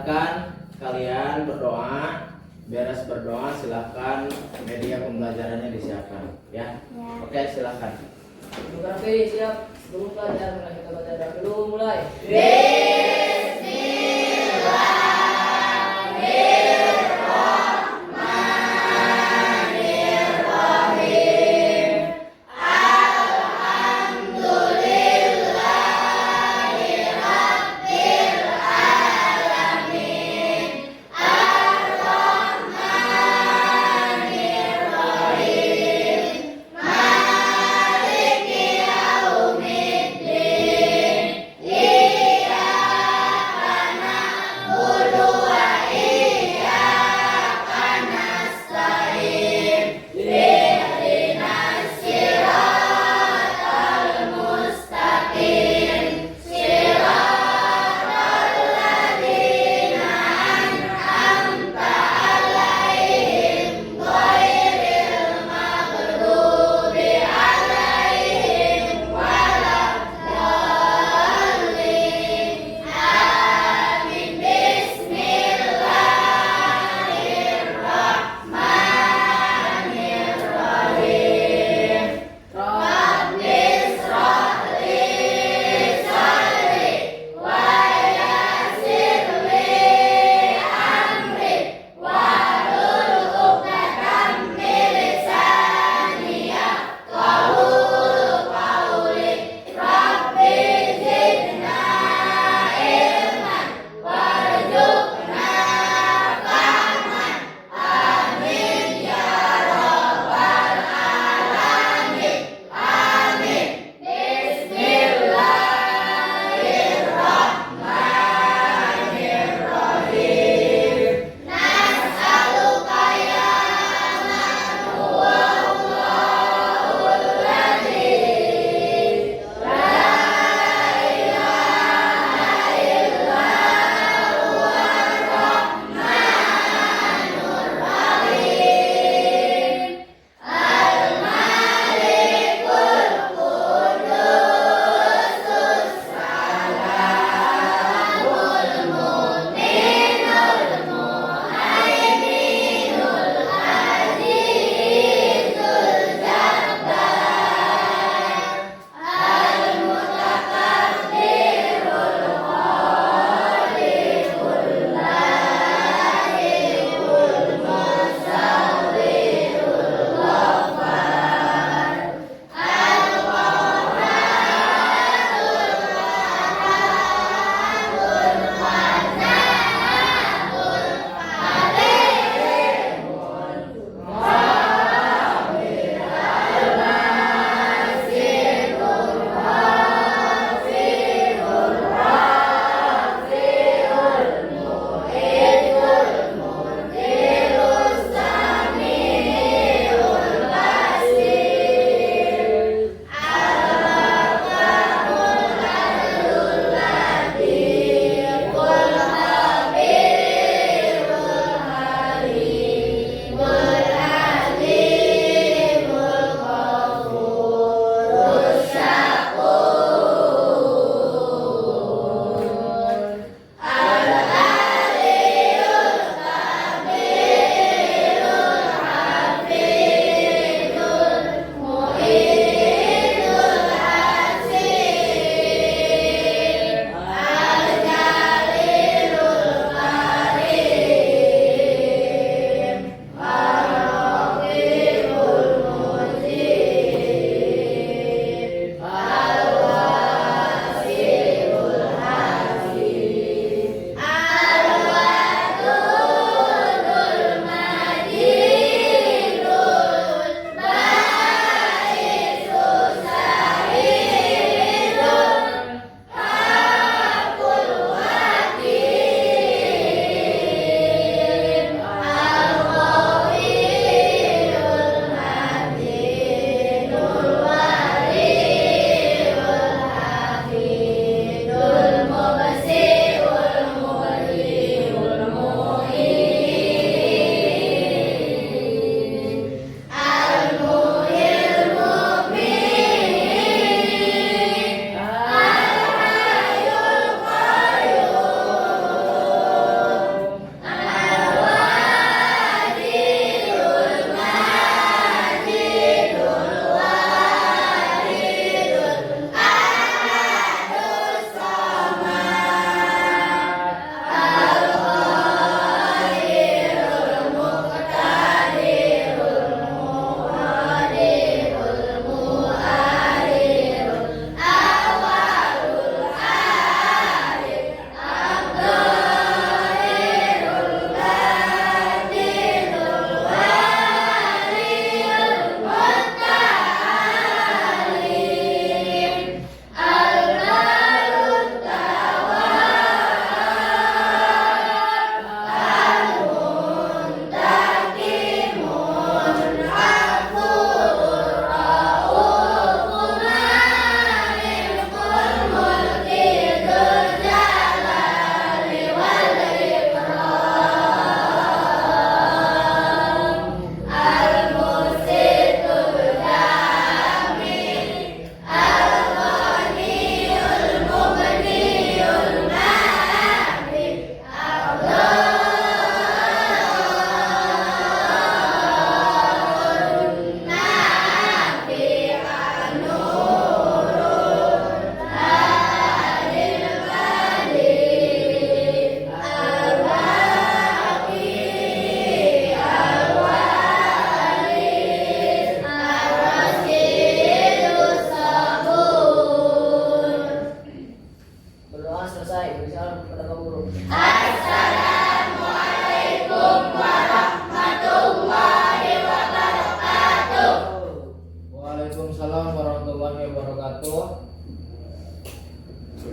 silakan kalian berdoa. Beres berdoa silakan media pembelajarannya disiapkan ya. Oke, silakan. Geografi siap, sebelum belajar mulai kita baca dulu mulai.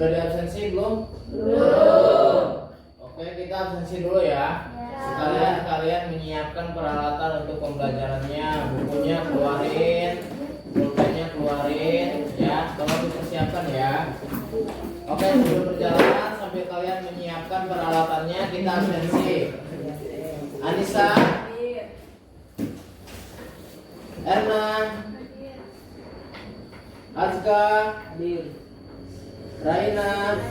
Sudah di absensi belum? Belum. Oke, kita absensi dulu ya. Sekalian kalian menyiapkan peralatan untuk pembelajarannya, bukunya keluarin, pulpennya keluarin, ya. Tolong dipersiapkan ya. Oke, sebelum berjalan sambil kalian menyiapkan peralatannya, kita absensi. Anissa, Erna, Azka, Hadir. Raina,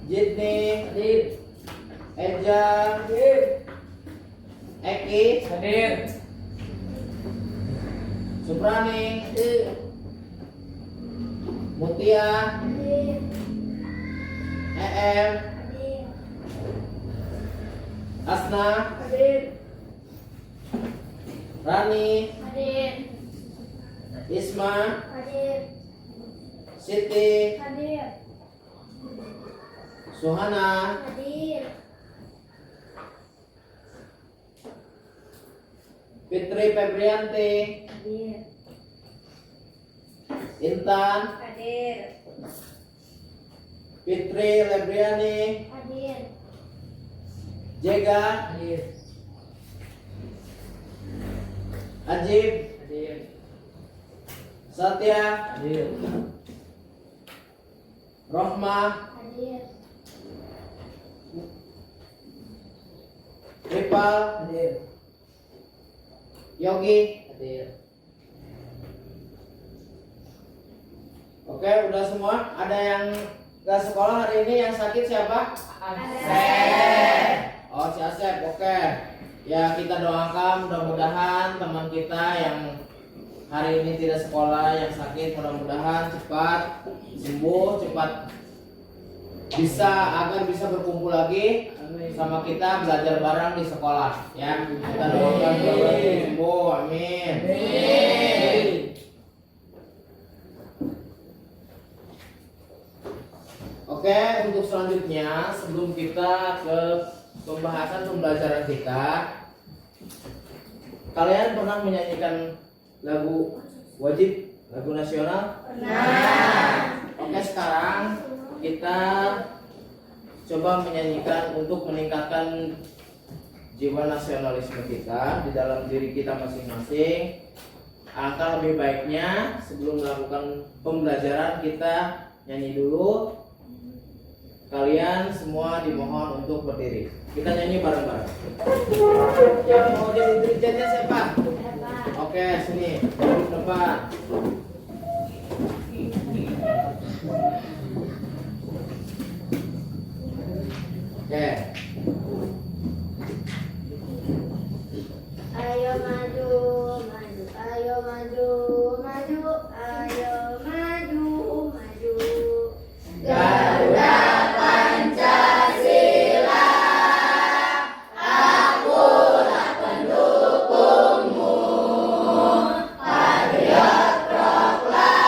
Jidni, Hadir. Eja, Hadir. Eki, Hadir. Suprani, Hadir. Mutia, EM, Asna, Hadir. Rani, Isma, Siti, Suhana, Fitri Febrianti, Intan, Fitri Lebriani, Jega, Hadir. Ajib, Hadir. Satya, Hadir. Rohma, Ripal, Hadir. Yogi. Hadir. Oke, udah semua. Ada yang gak sekolah hari ini, yang sakit siapa? Oh, si Asep. Oke. Ya, kita doakan mudah-mudahan teman kita yang hari ini tidak sekolah, yang sakit, mudah-mudahan cepat sembuh, cepat agar bisa berkumpul lagi sama kita belajar bareng di sekolah, ya. Kita doakan mudah-mudahan sembuh. Amin. Oke, untuk selanjutnya sebelum kita ke pembahasan pembelajaran kita, kalian pernah menyanyikan lagu wajib, lagu nasional? Pernah. Oke, sekarang kita coba menyanyikan untuk meningkatkan jiwa nasionalisme kita di dalam diri kita masing-masing. Alangkah lebih baiknya sebelum melakukan pembelajaran kita nyanyi dulu. Kalian semua dimohon untuk berdiri. Kita nyanyi bareng-bareng. Yang mau jadi dirjennya siapa? Oke, sini, duduk depan. Oke. Ayo maju, maju, ayo maju, maju, ayo maju, maju. Garuda Pancasila, akulah pendukungmu. Patriot proklamasi,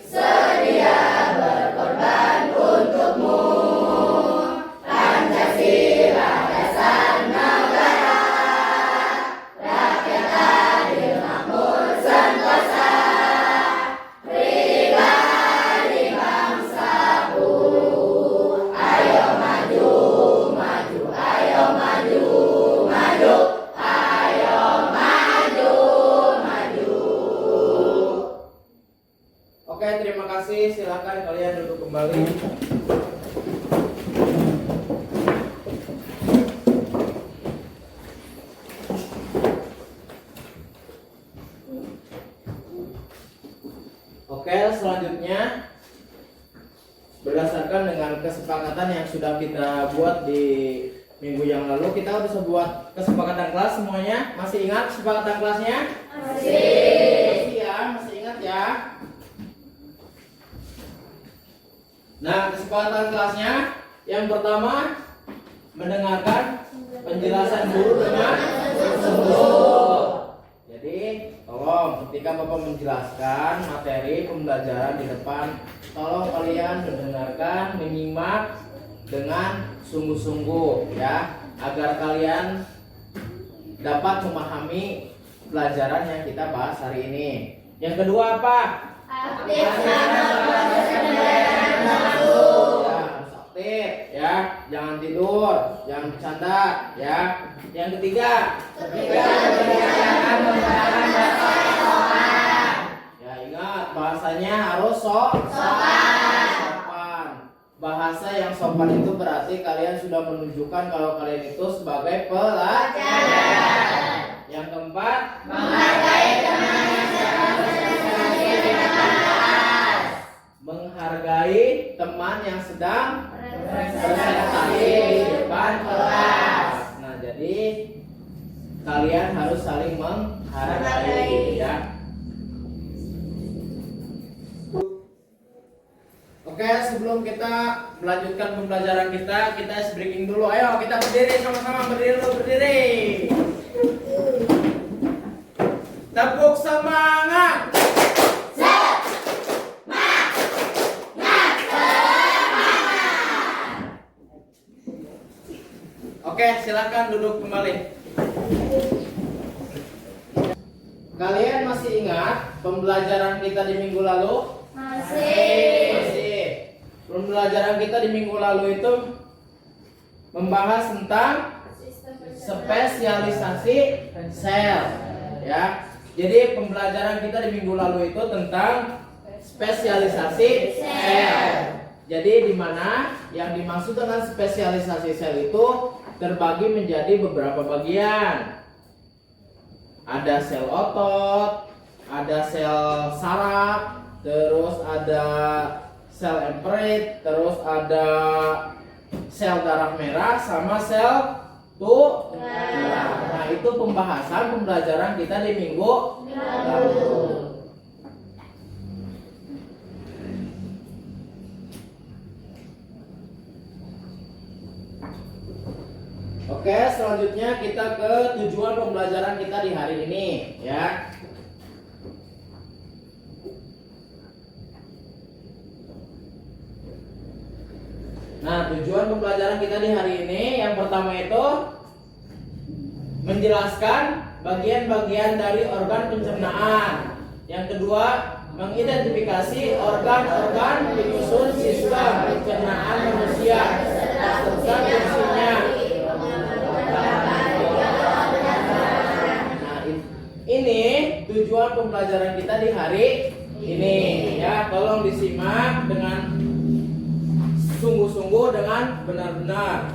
sedia berkorban untukmu. Pancasila dasar negara, rakyat adil makmur sentosa, pribadi bangsaku. Ayo maju, maju, ayo maju, maju, ayo maju, maju. Oke, terima kasih. Silakan kalian duduk kembali. Oke, selanjutnya berdasarkan dengan kesepakatan yang sudah kita buat di minggu yang lalu, kita bisa buat kesepakatan kelas semuanya. Masih ingat kesepakatan kelasnya? Masih ya, masih ingat ya. Nah, kesepakatan kelasnya yang pertama, mendengarkan penjelasan guru dengan sungguh. Jadi, tolong ketika Bapak menjelaskan materi pembelajaran di depan, tolong kalian mendengarkan, menyimak dengan sungguh-sungguh ya, agar kalian dapat memahami pelajaran yang kita bahas hari ini. Yang kedua apa? Aktif selama proses pembelajaran berlangsung. Ya, harus aktif ya, jangan tidur, jangan bercanda ya. Yang ketiga, Kebijakan menggunakan bahasa yang sopan. ya ingat bahasanya harus sopan. Bahasa yang sopan itu berarti kalian sudah menunjukkan kalau kalian itu sebagai pelajar. Yang keempat, Menghargai teman yang sedang berprestasi di depan kelas. menghargai teman yang sedang berprestasi di depan kelas. Nah, jadi kalian harus saling menghargai ya. Oke, sebelum kita melanjutkan pembelajaran kita ice breaking dulu. Ayo kita berdiri sama-sama, berdiri. Tepuk semangat. Oke, silakan duduk kembali. Kalian masih ingat pembelajaran kita di minggu lalu? Masih. Pembelajaran kita di minggu lalu itu membahas tentang spesialisasi sel, ya. Jadi pembelajaran kita di minggu lalu itu tentang spesialisasi sel. Jadi di mana yang dimaksud dengan spesialisasi sel itu terbagi menjadi beberapa bagian. Ada sel otot, ada sel saraf, terus ada sel emperit, terus ada sel darah merah sama sel tulang. Nah, itu pembahasan pembelajaran kita di minggu lalu. Oke, selanjutnya kita ke tujuan pembelajaran kita di hari ini, ya. Nah, tujuan pembelajaran kita di hari ini yang pertama itu menjelaskan bagian-bagian dari organ pencernaan. Yang kedua, mengidentifikasi organ-organ penyusun sistem pencernaan manusia serta fungsinya. Nah, ini tujuan pembelajaran kita di hari ini, ya. Tolong disimak dengan sungguh-sungguh dengan benar-benar.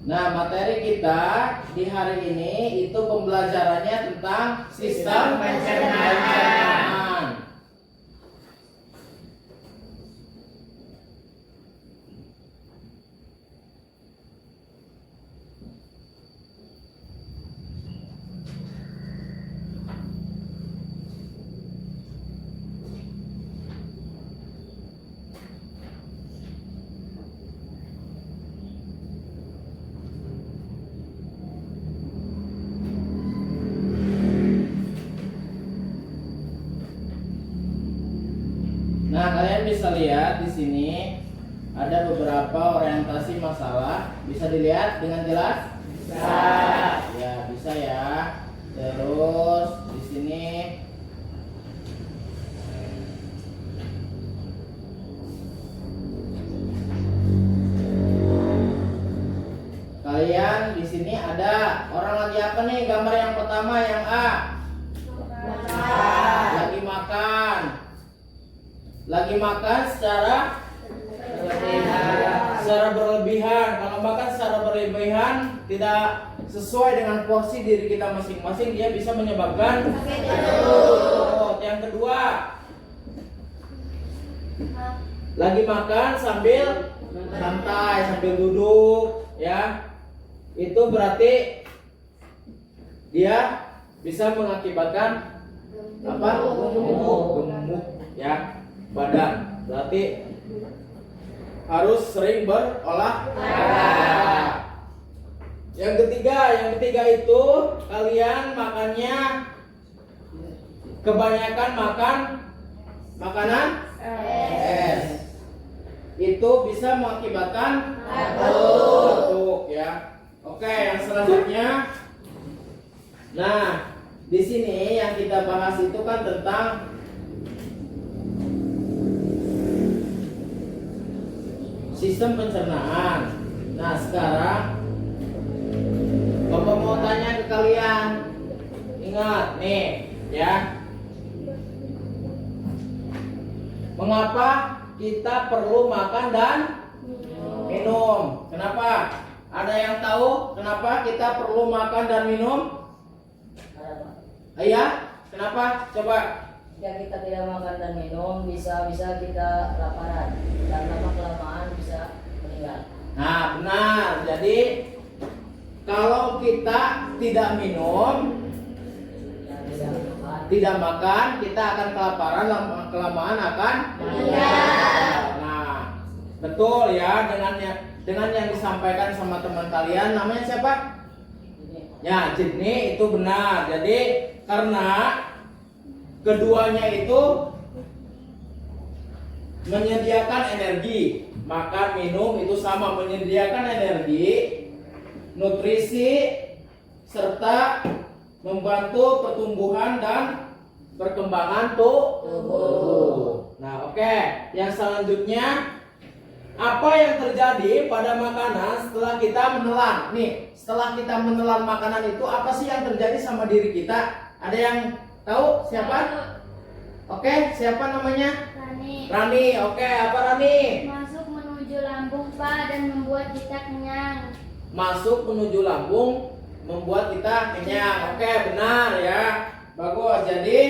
Nah, materi kita di hari ini itu pembelajarannya tentang sistem pencernaan. Nah, kalian bisa lihat di sini ada beberapa orientasi masalah. Bisa dilihat dengan jelas? Bisa. Ya, bisa ya. Terus di sini kalian di sini ada orang lagi apa nih? Gambar yang pertama yang A. Lagi makan. Lagi makan secara berlebihan. Kalau makan secara berlebihan tidak sesuai dengan porsi diri kita masing-masing, dia bisa menyebabkan perut. Yang kedua, lagi makan sambil santai, sambil duduk, ya. Itu berarti dia bisa mengakibatkan apa? Gemuk, ya. Badan. Berarti harus sering berolahraga. Yang ketiga itu kalian makannya kebanyakan makan makanan es. Itu bisa mengakibatkan batuk ya. Oke, yang selanjutnya. Nah, di sini yang kita bahas itu kan tentang sistem pencernaan. Nah, sekarang Bapak mau tanya ke kalian. Ingat nih, ya. Mengapa kita perlu makan dan minum? Kenapa? Ada yang tahu kenapa kita perlu makan dan minum? Ayah, kenapa? Coba. Jika kita tidak makan dan minum, bisa kita kelaparan dan lama-kelamaan bisa meninggal. Nah, benar. Jadi kalau kita tidak minum, tidak makan, kita akan kelaparan, lama-kelamaan akan meninggal. Nah, betul ya, dengan yang disampaikan sama teman kalian, namanya siapa? Ya, Jidni, itu benar. Jadi karena keduanya itu menyediakan energi, makan minum itu sama menyediakan energi, nutrisi, serta membantu pertumbuhan dan perkembangan tubuh. Nah, oke. Yang selanjutnya, apa yang terjadi pada makanan setelah kita menelan? Nih, setelah kita menelan makanan itu apa sih yang terjadi sama diri kita? Ada yang tahu? Siapa? Oke, siapa namanya? Rani. Oke, apa Rani? Masuk menuju lambung, Pak, dan membuat kita kenyang. Masuk menuju lambung, membuat kita kenyang. Oke, benar ya. Bagus. Jadi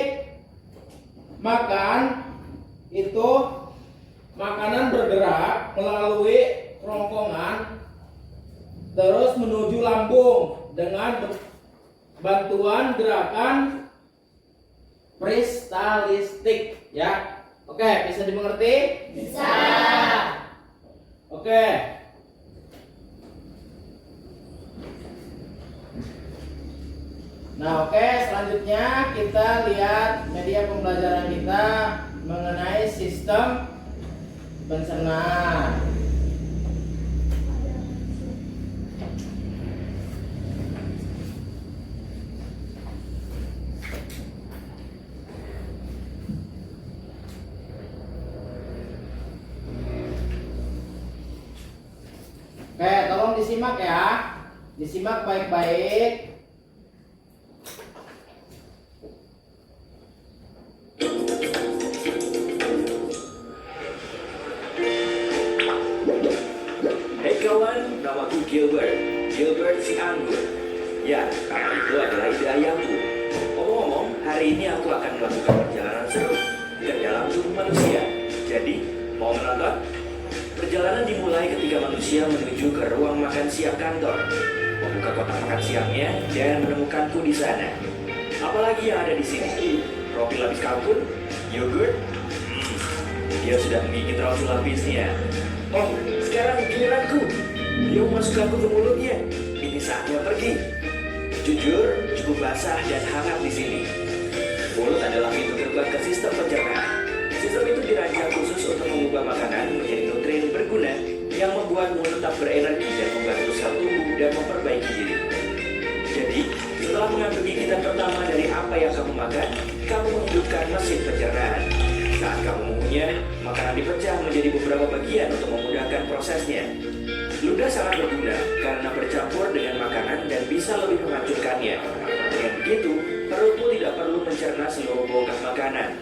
itu makanan bergerak melalui kerongkongan terus menuju lambung dengan bantuan gerakan peristaltistik ya. Oke, bisa dimengerti? Bisa. Oke. Nah, oke, selanjutnya kita lihat media pembelajaran kita mengenai sistem pencernaan. Oke, tolong disimak ya. Disimak baik-baik. Hai kawan, namaku Gilbert si anggur. Ya, karena itu adalah ide ayahku. Ngomong-ngomong, hari ini aku akan melakukan perjalanan seru ke dalam tubuh manusia. Jadi, mau menonton? Perjalanan dimulai ketika manusia menuju ke ruang makan siang kantor, membuka kotak makan siangnya dan menemukanku di sana. Apalagi yang ada di sini? Roti lapis kalkun, yogurt. Dia sudah menggigit roti lapisnya. Oh, sekarang giliranku. Dia memasukkanku ke mulutnya. Ini saatnya pergi. Jujur, cukup basah dan hangat di sini. Mulut adalah pintu gerbang ke sistem pencernaan. Sistem itu dirancang khusus untuk mengubah makanan menjadi nutrien berguna yang membuatmu tetap berenergi dan membantu sel tubuh dan memperbaiki diri. Jadi, setelah mengambil gigitan pertama dari apa yang kamu makan, kamu menghidupkan mesin pencernaan. Saat kamu mengunyah, makanan dipecah menjadi beberapa bagian untuk memudahkan prosesnya. Ludah sangat berguna karena bercampur dengan makanan dan bisa lebih menghancurkannya. Dengan begitu, perutmu tidak perlu mencerna seluruh bongkah makanan.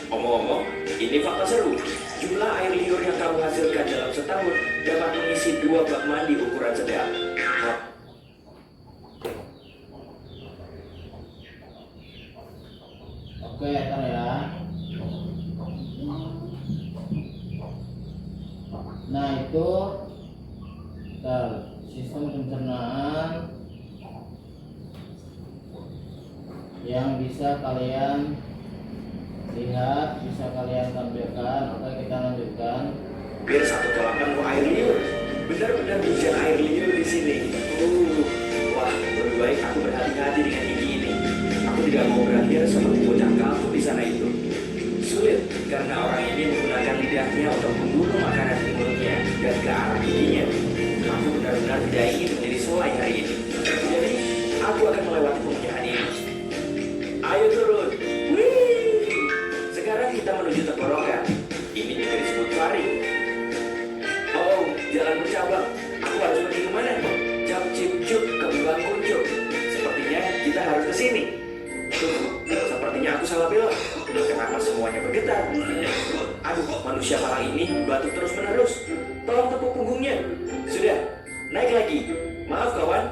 Omong-omong, ini fakta seru. Jumlah air liur yang kamu hasilkan dalam setahun dapat mengisi 2 bak mandi ukuran sedang. Oke, ntar ya. Nah, itu sistem pencernaan yang bisa kalian lihat, bisa kalian tampilkan. Oke, kita lanjutkan. Biar satu kolam penuh air liur. Benar-benar hujan air liur di sini. karena orang ini menggunakan lidahnya untuk membunuh makanan di mulutnya dan ke arah giginya. Aku benar-benar tidak ingin menjadi selai hari ini. Jadi, aku akan melewati pemilihan ini. Ayo turun. Wih. Sekarang kita menuju tenggorokan. Ini juga disebut faring. Oh, jalan bercabang. Aku harus pergi kemana? Cap cip cup kembang kuncup. Sepertinya kita harus ke sini. Tunggu, sepertinya aku salah belok. Kenapa semuanya bergetar? Aduh, manusia malang ini batuk terus menerus. Tolong tepuk punggungnya. Sudah, naik lagi. Maaf kawan.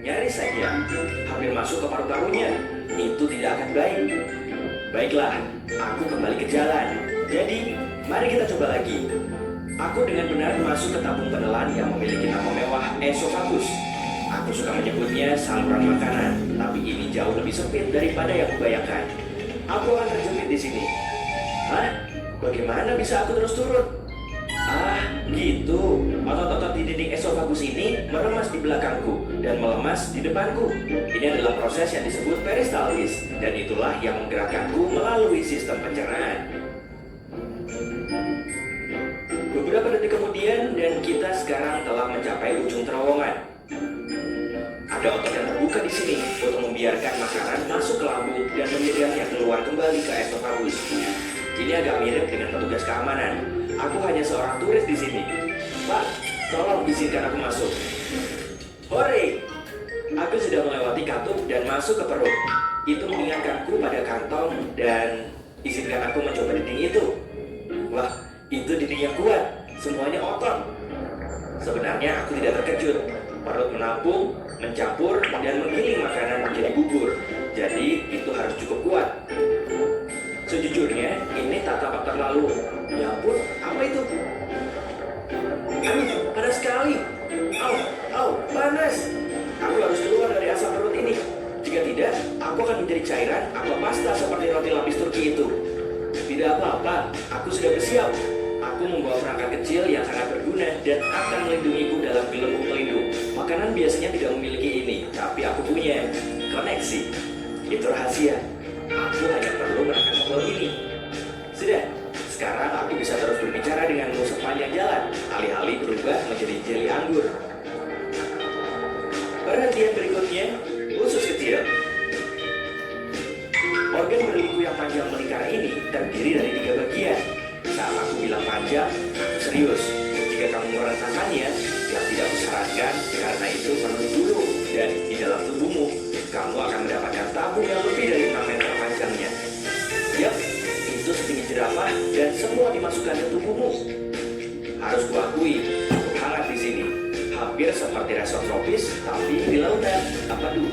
Nyaris saja. Hampir masuk ke paru-parunya. Itu tidak akan baik. Baiklah, aku kembali ke jalan. Jadi, mari kita coba lagi. Aku dengan benar masuk ke tabung penelan yang memiliki nama mewah esofagus. Aku suka menyebutnya saluran makanan, tapi ini jauh lebih sempit daripada yang kubayangkan. Aku akan terjepit di sini. Hah? Bagaimana bisa aku terus turun? Ah, gitu. Otot-otot di dinding esofagus ini meremas di belakangku dan melemas di depanku. Ini adalah proses yang disebut peristaltis, dan itulah yang menggerakkanku melalui sistem pencernaan. Beberapa detik kemudian, dan kita sekarang telah mencapai ujung terowongan. Ada otot yang terbuka di sini untuk membiarkan makanan masuk ke lambung dan menyedihkannya keluar kembali ke esofagus. Ini agak mirip dengan petugas keamanan. Aku hanya seorang turis di sini. Pak, tolong izinkan aku masuk. Hore! Aku sudah melewati katup dan masuk ke perut. Itu mengingatkanku pada kantong dan izinkan aku mencoba dinding itu. Wah, itu dinding yang kuat. Semuanya otot. Sebenarnya aku tidak terkejut. Perut menampung, mencampur, dan menggiling makanan menjadi bubur. Jadi, itu harus cukup kuat. Sejujurnya, ini tak tampak terlalu. Ya ampun, apa itu? Aduh, panas sekali. Au, panas. Aku harus keluar dari asap perut ini. Jika tidak, aku akan menjadi cairan atau pasta seperti roti lapis Turki itu. Tidak apa-apa, aku sudah bersiap. Aku membawa perangkat kecil yang sangat berguna dan akan melindungiku dalam belenggu pelindung. Makanan biasanya tidak memiliki ini, tapi aku punya koneksi. Itu rahasia. Aku hanya perlu menekan tombol ini. Sudah, sekarang aku bisa terus berbicara denganmu sepanjang jalan, alih-alih berubah menjadi jeli anggur. Perhatian berikutnya, usus kecil. Organ berliku yang panjang melingkar ini terdiri dari 3 bagian. Saat aku bilang panjang, aku serius. Jika kamu merasakannya, yang tidak kusarankan karena itu perlu dulu. Dan di dalam tubuhmu, kamu akan mendapatkan tabung yang lebih dari 6 meter panjangnya. Yap, itu setinggi jerapah dan semua dimasukkan ke tubuhmu. Harus kuakui, cukup hangat di sini. Hampir seperti resort tropis, tapi di lautan. Apa tuh?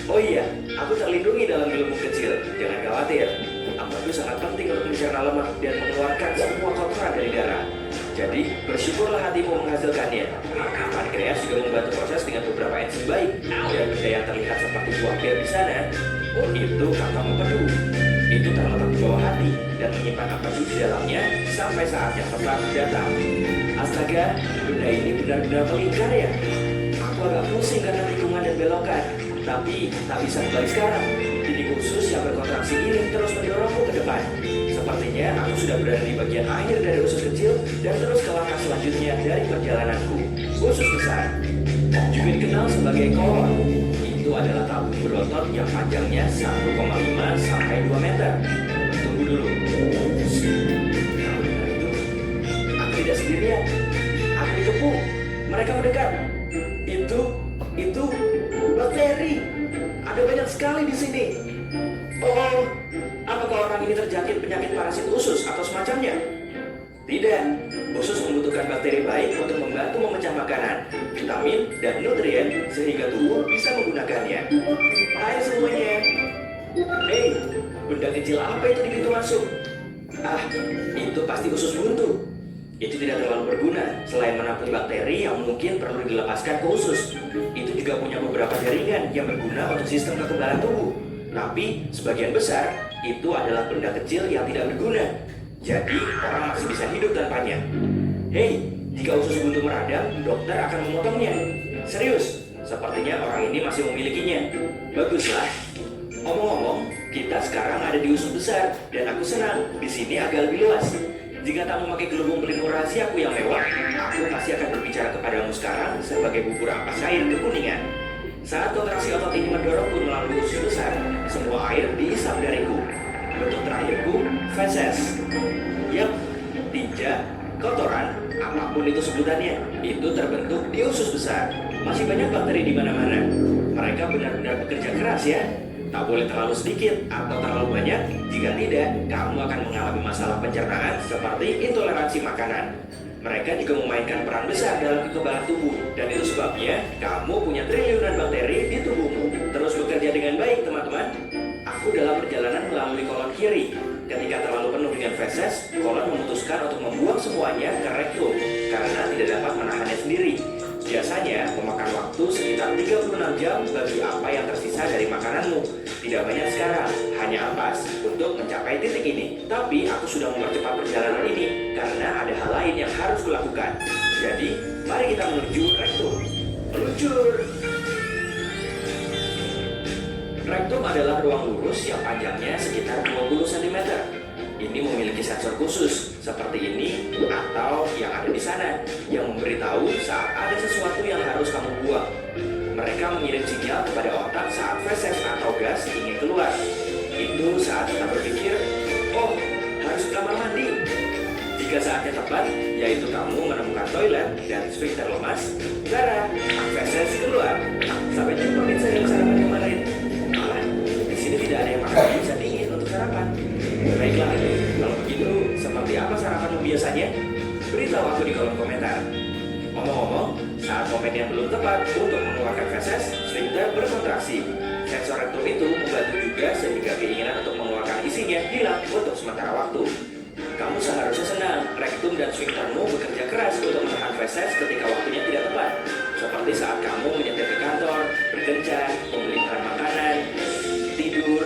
Oh iya, aku terlindungi dalam gelembung kecil. Jangan khawatir. Empedu sangat penting untuk mencerna lemak dan mengeluarkan semua kotoran dari darah. Jadi, bersyukurlah hatimu menghasilkannya. Pankreas juga membantu proses dengan beberapa enzim baik. Dan benda yang terlihat seperti buah pil di sana, itu kantong empedu. Itu terletak di bawah hati dan menyimpan empedu di dalamnya sampai saat yang tepat datang. Astaga, benda ini benar-benar melingkar ya. Aku agak pusing karena tikungan dan belokan. Tapi tak bisa kembali sekarang. Dinding usus yang berkontraksi ini terus mendorongku ke depan. Sepertinya aku sudah berada di bagian akhir dari usus kecil dan terus ke langkah selanjutnya dari perjalananku. Usus besar, juga dikenal sebagai kolon. Itu adalah tabung berotot yang panjangnya 1,5 sampai 2 meter. Tunggu dulu. Kalau benar itu, aku tidak sendirian. Aku dikepung. Mereka mendekat. Itu bakteri. Ada banyak sekali di sini. Oh, apakah orang ini terjangkit penyakit parasit usus atau semacamnya? Tidak. Usus membutuhkan bakteri baik untuk membantu memecah makanan, vitamin, dan nutrien sehingga tubuh bisa menggunakannya. Hai semuanya. Hei, benda kecil apa itu di pintu masuk? Ah, itu pasti usus buntu. Itu tidak terlalu berguna selain menampung bakteri yang mungkin perlu dilepaskan ke usus. Itu juga punya beberapa jaringan yang berguna untuk sistem kekebalan tubuh. Tapi sebagian besar itu adalah benda kecil yang tidak berguna. Jadi orang masih bisa hidup tanpanya. Hei, jika usus buntu meradang, dokter akan memotongnya. Serius, sepertinya orang ini masih memilikinya. Baguslah. Omong-omong, Kita sekarang ada di usus besar, dan aku senang di sini agak lebih luas. Jika tak memakai gelembung pelindung rahasiaku yang mewah, aku pasti akan berbicara kepadamu sekarang sebagai bubur ampas air kekuningan. Saat kontraksi otot ini mendorongku melalui usus besar, semua air dihisap dariku. Bentuk terakhirku, feses. Yap, tinja, kotoran, apapun itu sebutannya, itu terbentuk di usus besar. Masih banyak bakteri di mana-mana. Mereka benar-benar bekerja keras ya. Tak boleh terlalu sedikit atau terlalu banyak. Jika tidak, kamu akan mengalami masalah pencernaan seperti intoleransi makanan. Mereka juga memainkan peran besar dalam kekebalan tubuh, dan itu sebabnya kamu punya triliunan bakteri di tubuhmu. Terus bekerja dengan baik, teman-teman. Aku dalam perjalanan melalui kolon kiri. Ketika terlalu penuh dengan feses, kolon memutuskan untuk membuang semuanya ke rektum karena tidak dapat menahannya sendiri. Biasanya memakan waktu sekitar 36 jam bagi apa yang tersisa dari makananmu. Tidak banyak sekarang, hanya ampas untuk mencapai titik ini. Tapi aku sudah mempercepat perjalanan ini karena ada hal lain yang harus kulakukan. Jadi, mari kita menuju rektum. Meluncur! Rektum adalah ruang lurus yang panjangnya sekitar 20 cm. Ini memiliki sensor khusus seperti ini atau yang ada di sana yang memberitahu saat ada sesuatu yang harus kamu buang. Mereka mengirim sinyal kepada otak saat feses atau gas ingin keluar. Itu saat kita berpikir, oh harus ke kamar mandi. Jika saatnya tepat, yaitu kamu menemukan toilet dan sphincter lemas, darah, feses keluar. Sampai jumpa pizza yang sarapan kemarin. Malah, di sini tidak ada yang makan bisa dingin untuk sarapan. Baiklah, kalau begitu, seperti apa sarapanmu biasanya? Beritahu aku di kolom komentar. Ngomong-ngomong, saat momen yang belum tepat untuk mengeluarkan feses, sphincter berkontraksi. Sensor rektum itu membantu juga sehingga keinginan untuk mengeluarkan isinya hilang untuk sementara waktu. Kamu seharusnya senang, rektum dan sphinctermu bekerja keras untuk menahan feses ketika waktunya tidak tepat. Seperti saat kamu menyetir ke kantor, berkencan, membeli bahan makanan, tidur.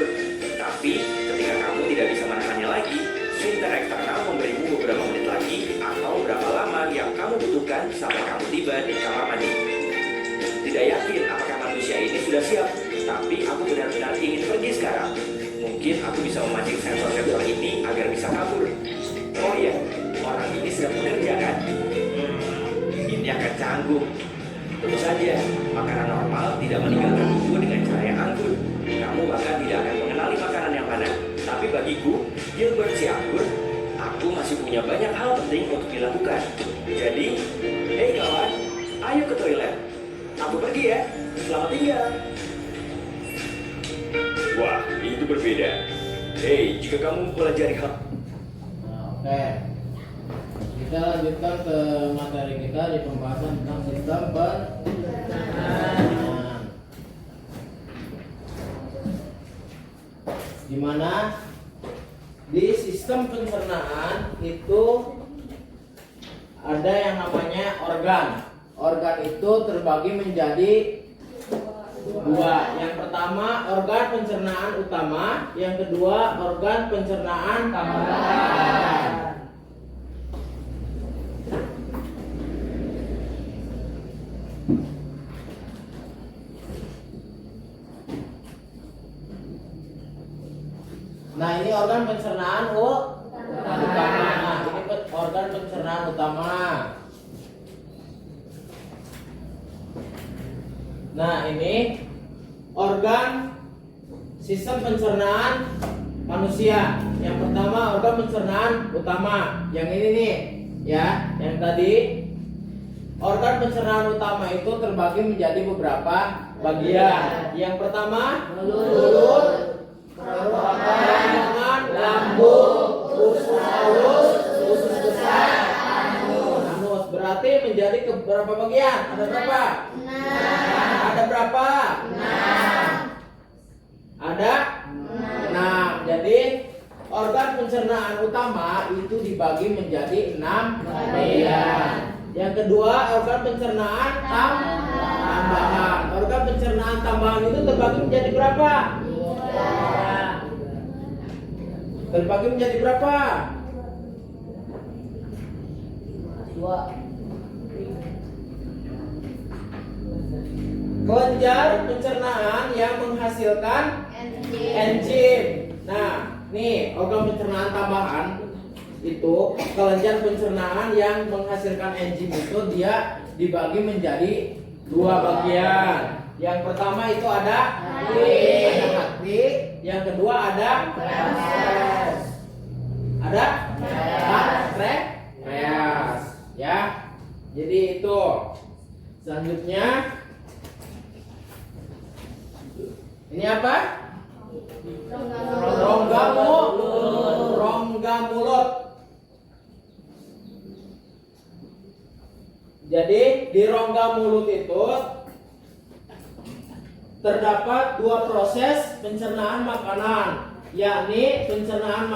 Tapi ketika kamu tidak bisa menahannya lagi, sphincter eksternal memberimu beberapa menit lagi atau berapa lama yang kamu butuhkan sampai kamu tiba di kamar mandi. Tidak yakin apakah manusia ini sudah siap, tapi aku benar-benar ingin pergi sekarang. Mungkin aku bisa memancing sensor-sensor ini agar bisa kabur. Oh iya, orang ini sedang bekerja kan? Ini akan canggung. Tentu saja, makanan normal tidak meninggalkan tubuh dengan cara yang anggun. Kamu bahkan tidak akan mengenali makanan yang mana. Tapi bagiku, Gilbert si anggur, aku masih punya banyak hal penting untuk dilakukan. Jadi, hei kawan, ayo ke toilet. Aku pergi ya. Selamat tinggal. Wah, itu berbeda. Hei, jika kamu mempelajari hal... Nah, oke. Kita lanjutkan ke materi kita di pembahasan tentang sistem pencernaan. Di mana di sistem pencernaan itu ada yang namanya organ. Organ itu terbagi menjadi dua. Yang pertama organ pencernaan utama, yang kedua organ pencernaan tambahan. Nah, ini organ pencernaan utama. Nah, ini organ pencernaan utama. Nah, ini organ sistem pencernaan manusia. Yang pertama organ pencernaan utama. Yang ini nih, ya, yang tadi. Organ pencernaan utama itu terbagi menjadi beberapa bagian. Yang pertama mulut, kerongkongan, lambung, usus halus, usus besar, anus. Berarti menjadi ke berapa bagian? Ada berapa? 6. Ada berapa? 6. Ada 6. Jadi organ pencernaan utama itu dibagi menjadi 6 bagian. Yang kedua organ pencernaan tambahan. Organ pencernaan tambahan itu terbagi menjadi berapa? 3. Terbagi menjadi berapa? 2. Kelenjar pencernaan yang menghasilkan enzim. Nah, nih organ pencernaan tambahan itu kelenjar pencernaan yang menghasilkan enzim itu dia dibagi menjadi dua bagian. Yang pertama itu ada hati, yang kedua ada pankreas, ya. Jadi itu. Selanjutnya ini apa? Rongga mulut. Jadi di rongga mulut itu terdapat dua proses pencernaan makanan, yakni pencernaan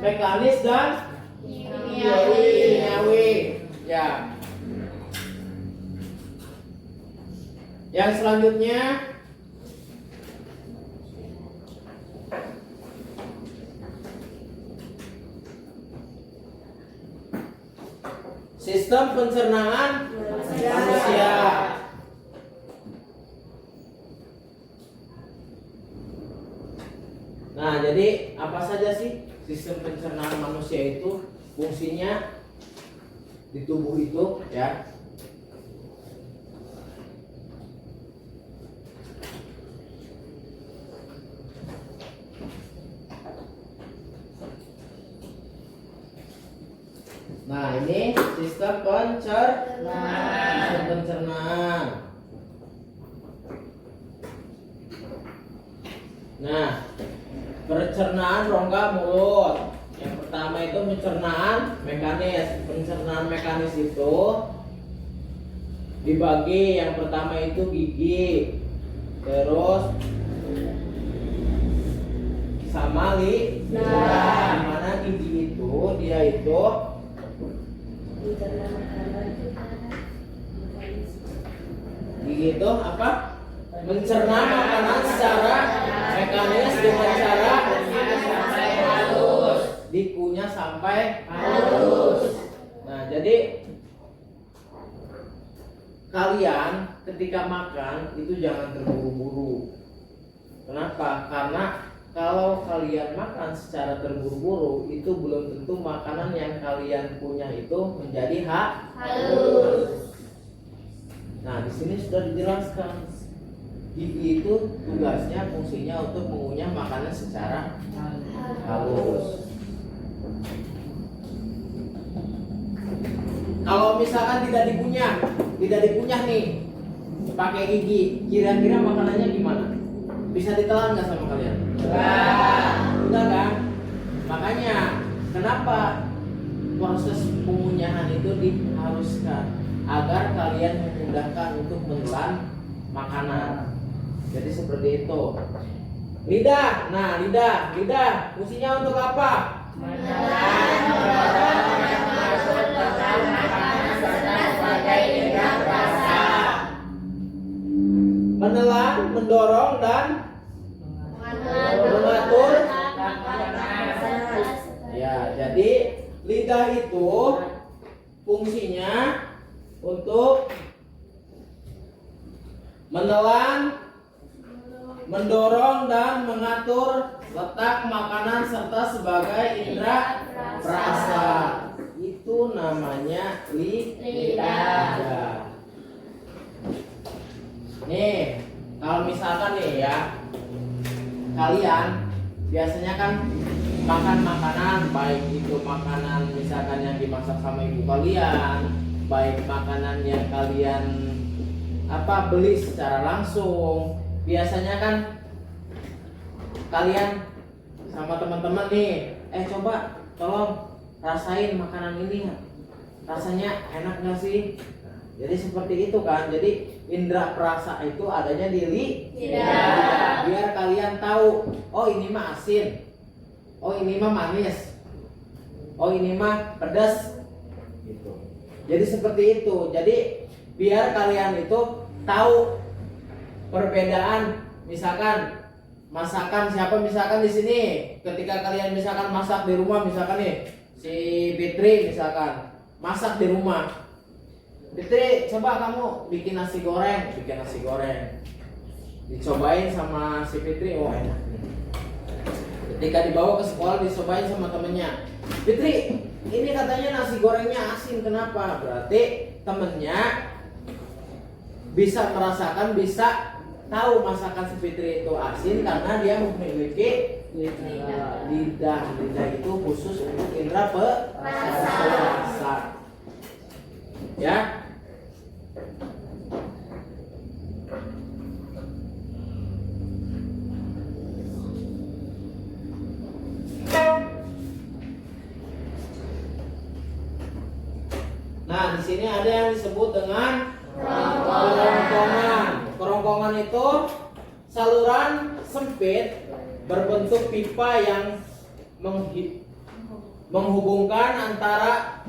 mekanis dan kimiawi. Ya. Yang selanjutnya sistem pencernaan manusia. Nah, jadi apa saja sih sistem pencernaan manusia itu fungsinya di tubuh itu, ya? Nah, ini sistem pencernaan. Nah, pencernaan rongga mulut. Yang pertama itu pencernaan mekanis. Pencernaan mekanis itu dibagi, yang pertama itu gigi, terus sama lidah. Dimana gigi itu dia itu gigi itu apa? Mencerna makanan secara mekanis dengan cara dikunyah sampai halus. Nah, jadi kalian ketika makan itu jangan terburu-buru. Kenapa? Karena kalau kalian makan secara terburu-buru itu belum tentu makanan yang kalian punya itu menjadi halus. Nah, di sini sudah dijelaskan gigi itu tugasnya, fungsinya untuk mengunyah makanan secara halus. Kalau misalkan tidak dikunyah nih pakai gigi, kira-kira makanannya gimana? Bisa ditelan nggak sama kalian? Enggak kan? Makanya kenapa proses pengunyahan itu diharuskan agar kalian memudahkan untuk menelan makanan. Jadi seperti itu. Lidah, nah lidah fungsinya untuk apa? Menelan, mendorong dan mengatur. Ya, jadi lidah itu fungsinya untuk menelan, mendorong dan mengatur letak makanan serta sebagai indera perasa. Itu namanya lidah. Nih, kalau misalkan nih ya, kalian biasanya kan makan makanan, baik itu makanan misalkan yang dimasak sama ibu kalian, baik makanan yang kalian beli secara langsung. Biasanya kan kalian sama teman-teman nih, coba tolong rasain makanan ini, rasanya enak gak sih? Jadi seperti itu kan. Jadi indera perasa itu adanya di lidah. Biar kalian tahu, oh ini mah asin, oh ini mah manis, oh ini mah pedas gitu. Jadi seperti itu. Jadi biar kalian itu tahu perbedaan. Misalkan masakan siapa, misalkan di sini ketika kalian misalkan masak di rumah, misalkan nih si Fitri misalkan masak di rumah. Fitri, coba kamu bikin nasi goreng. Dicobain sama si Fitri, oh enak nih. Ketika dibawa ke sekolah dicobain sama temennya, Fitri, ini katanya nasi gorengnya asin, kenapa? Berarti temennya bisa merasakan, bisa tahu masakan si Fitri itu asin karena dia memiliki lidah. Lidah itu khusus untuk indera perasa. Ya. Nah, di sini ada yang disebut dengan kerongkongan. Kerongkongan itu saluran sempit berbentuk pipa yang menghubungkan antara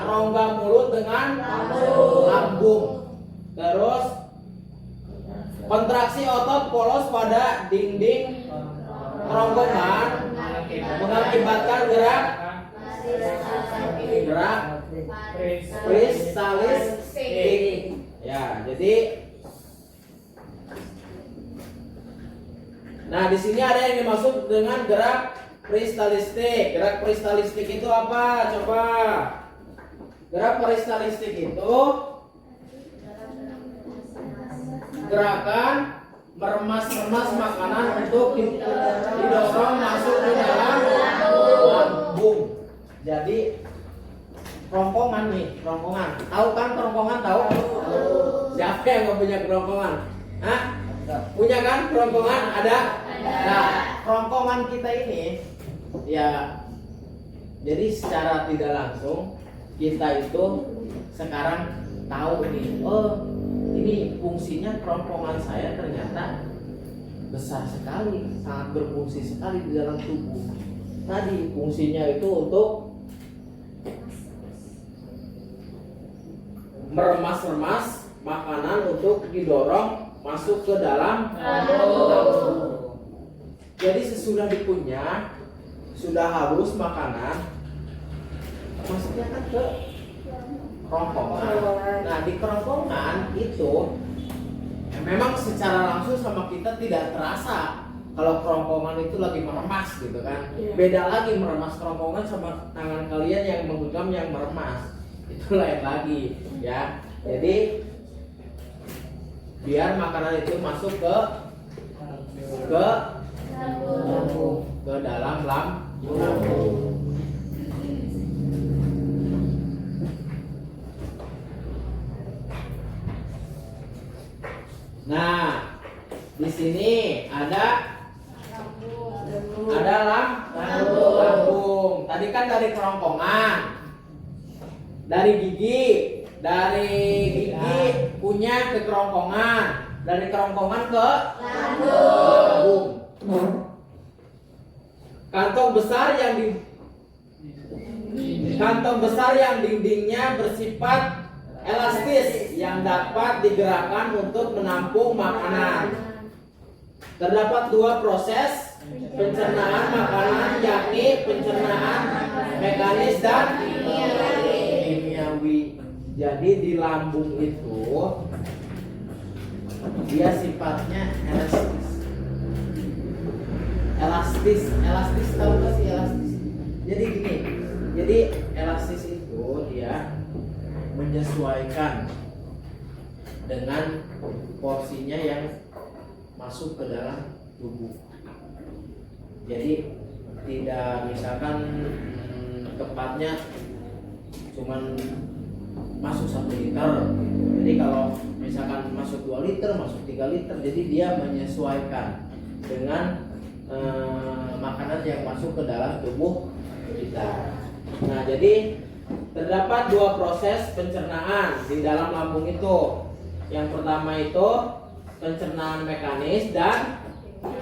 rongga mulut dengan lambung. Terus kontraksi otot polos pada dinding kerongkongan mengakibatkan gerak kristalistik. Ya, jadi nah di sini ada yang dimaksud dengan gerak kristalistik. Gerak kristalistik itu apa? Coba. Gerak kristalistik itu gerakan meremas-remas makanan untuk didorong masuk ke dalam lambung. Jadi kerongkongan nih, kerongkongan. Tahu kan kerongkongan, tahu? Siapa yang nggak punya kerongkongan? Hah? Punya kan kerongkongan? Ada? Nah, kerongkongan kita ini ya, jadi secara tidak langsung kita itu sekarang tahu nih, oh ini fungsinya kerongkongan saya ternyata besar sekali, sangat berfungsi sekali di dalam tubuh. Tadi fungsinya itu untuk meremas-remas makanan untuk didorong masuk ke dalam lambung. Jadi sesudah dikunyah, sudah halus makanan, masuknya kan ke kerongkongan. Nah, di kerongkongan itu memang secara langsung sama kita tidak terasa kalau kerongkongan itu lagi meremas gitu kan. Beda lagi meremas kerongkongan sama tangan kalian yang menggenggam yang meremas. Itu lain lagi ya. Jadi biar makanan itu masuk ke lambung, ke dalam lambung. Nah, di sini ada lambung. Tadi kan dari kerongkongan, dari gigi punya ke kerongkongan, dari kerongkongan ke lambung. Kantong besar yang dindingnya bersifat elastis yang dapat digerakkan untuk menampung makanan. Terdapat dua proses pencernaan makanan, yakni pencernaan mekanis dan kimiawi. Jadi di lambung itu dia sifatnya elastis tahu gak sih elastis? Jadi gini, jadi elastis itu dia menyesuaikan dengan porsinya yang masuk ke dalam tubuh. Jadi tidak misalkan tepatnya cuman masuk 1 liter gitu. Jadi kalau misalkan masuk 2 liter, masuk 3 liter, jadi dia menyesuaikan dengan makanan yang masuk ke dalam tubuh kita. Nah, jadi terdapat dua proses pencernaan di dalam lambung itu. Yang pertama itu pencernaan mekanis dan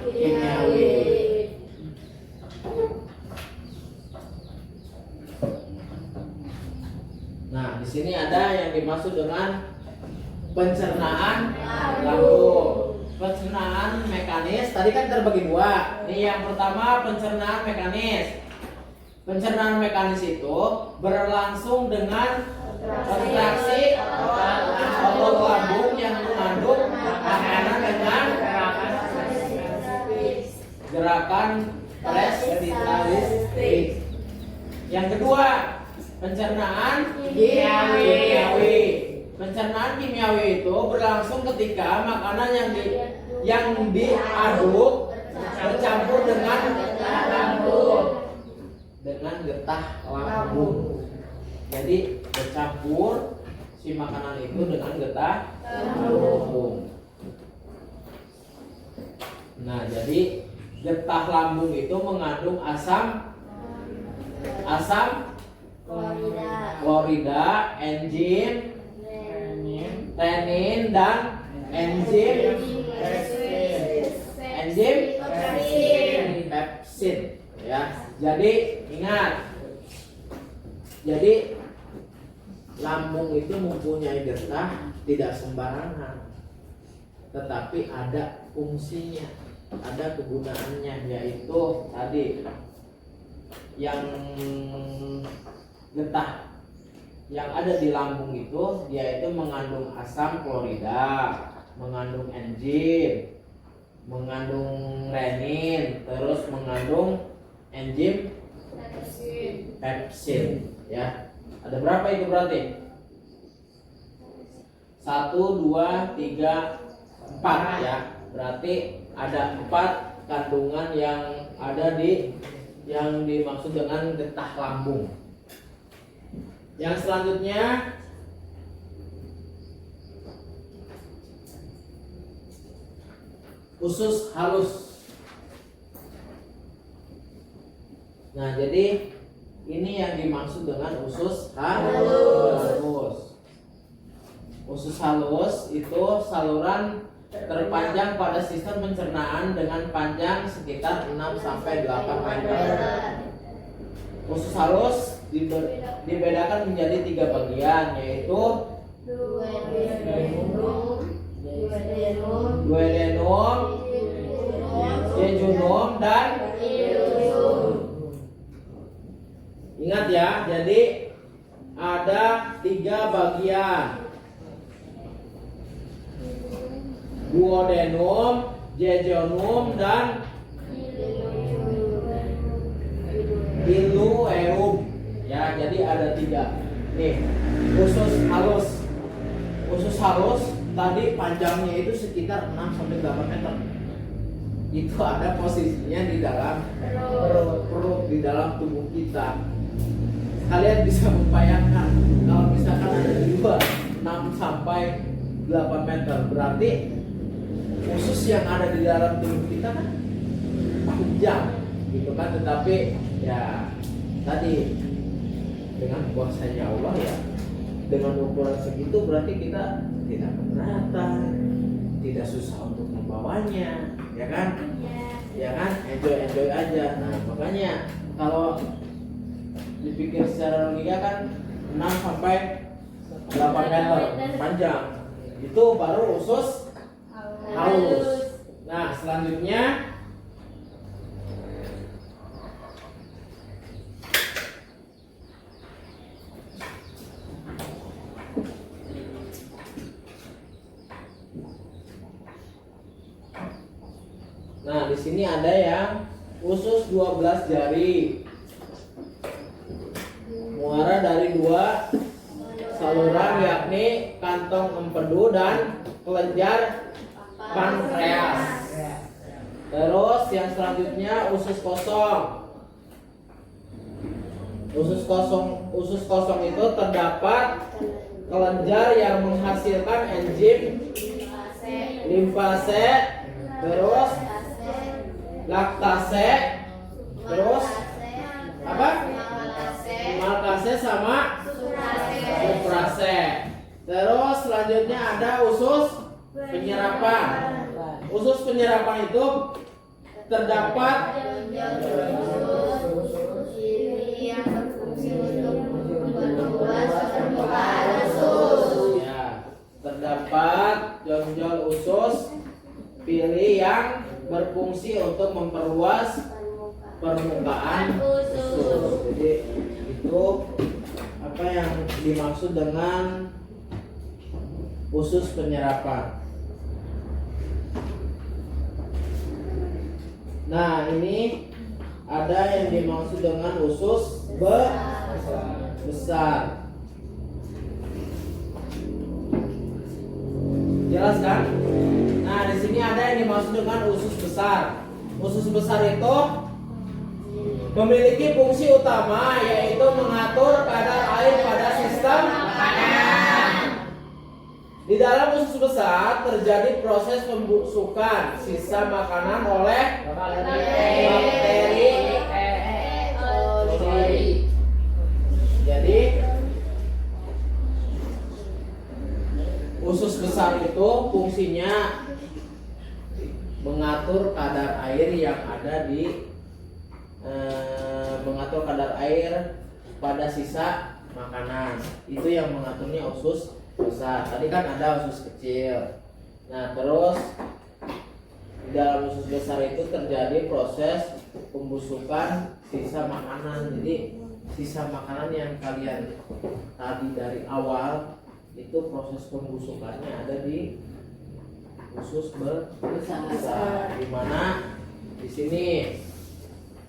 kimiawi. Nah, di sini ada yang dimaksud dengan pencernaan lambung. Pencernaan mekanis tadi kan terbagi dua. Nih yang pertama pencernaan mekanis. Pencernaan mekanis itu berlangsung dengan kontraksi otot lambung yang mengandung gerakan peristaltik. Yang kedua, pencernaan kimiawi. Pencernaan kimiawi itu berlangsung ketika makanan yang diaduk bercampur dengan getah lambung. Jadi bercampur si makanan itu dengan getah lambung. Nah, jadi getah lambung itu mengandung asam klorida, enzim renin dan enzim pepsin ya. Jadi ingat, jadi lambung itu mempunyai getah tidak sembarangan, tetapi ada fungsinya, ada kegunaannya, yaitu tadi yang getah yang ada di lambung itu dia itu mengandung asam klorida, mengandung enzim, mengandung renin, terus mengandung enzim pepsin ya. Ada berapa itu berarti? 1, 2, 3, 4 ya. Berarti ada 4 kandungan yang ada yang dimaksud dengan getah lambung. Yang selanjutnya usus halus. Nah, jadi ini yang dimaksud dengan usus halus. Usus halus itu saluran terpanjang pada sistem pencernaan dengan panjang sekitar 6 sampai 8 meter. Usus halus dibedakan menjadi 3 bagian, yaitu duodenum, jejunum, dan ingat ya, jadi ada 3 bagian: duodenum, jejunum, dan ileum. Ya, jadi ada 3. Nih, usus halus. Usus halus tadi panjangnya itu sekitar 6 sampai 8 meter. Itu ada posisinya di dalam perut, di dalam tubuh kita. Kalian bisa membayangkan kalau misalkan ada 6 sampai 8 meter, berarti usus yang ada di dalam tubuh kita kan panjang gitu kan. Tetapi ya tadi dengan kuasanya Allah ya, dengan ukuran segitu berarti kita tidak keberatan, tidak susah untuk membawanya, ya kan? Ya kan, enjoy aja. Nah, makanya kalau dipikir secara logika kan 6 sampai 8 meter panjang itu baru usus halus. Nah, selanjutnya di sini ada yang usus 12 jari. Muara dari 2 saluran, yakni kantong empedu dan kelenjar pankreas. Terus yang selanjutnya usus kosong. Usus kosong itu terdapat kelenjar yang menghasilkan enzim limfase, terus laktase, terus apa? Maltase sama suprase. Terus selanjutnya ada usus penyerapan. Usus penyerapan itu terdapat yang berfungsi untuk memperluas permukaan usus. ya, terdapat jonjol usus pilih yang berfungsi untuk memperluas permukaan usus. Jadi itu apa yang dimaksud dengan usus penyerapan. Nah, ini ada yang dimaksud dengan usus besar. Jelas kan? Nah, di sini ada yang dimaksud dengan usus besar. Usus besar itu memiliki fungsi utama, yaitu mengatur kadar air pada sistem makanan. Di dalam usus besar terjadi proses pembusukan sisa makanan oleh bakteri. Jadi usus besar itu fungsinya mengatur kadar air yang ada di mengatur kadar air pada sisa makanan. Itu yang mengaturnya usus besar. Tadi kan ada usus kecil. Nah, terus di dalam usus besar itu terjadi proses pembusukan sisa makanan. Jadi sisa makanan yang kalian tadi dari awal itu proses pembusukannya ada di usus besar. Di mana di sini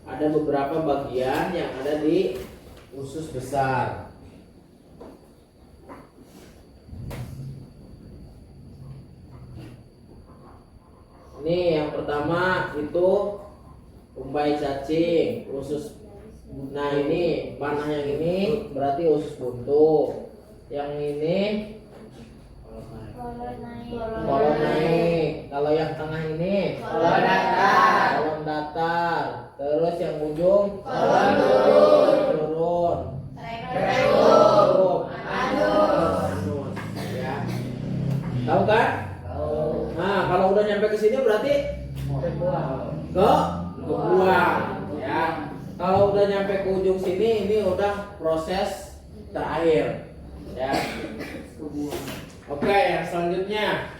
ada beberapa bagian yang ada di usus besar. Ini yang pertama itu umbai cacing, usus. Nah, ini panah yang ini berarti usus buntu. Yang ini kolon naik. Kalau yang tengah ini kolon datar. Terus yang ujung kolon turun. Anus. Ya. Tahu kan? Nah, kalau udah nyampe ke sini berarti kebuang. Ya. Kalau udah nyampe ke ujung sini, ini udah proses terakhir. Ya. Oke, yang selanjutnya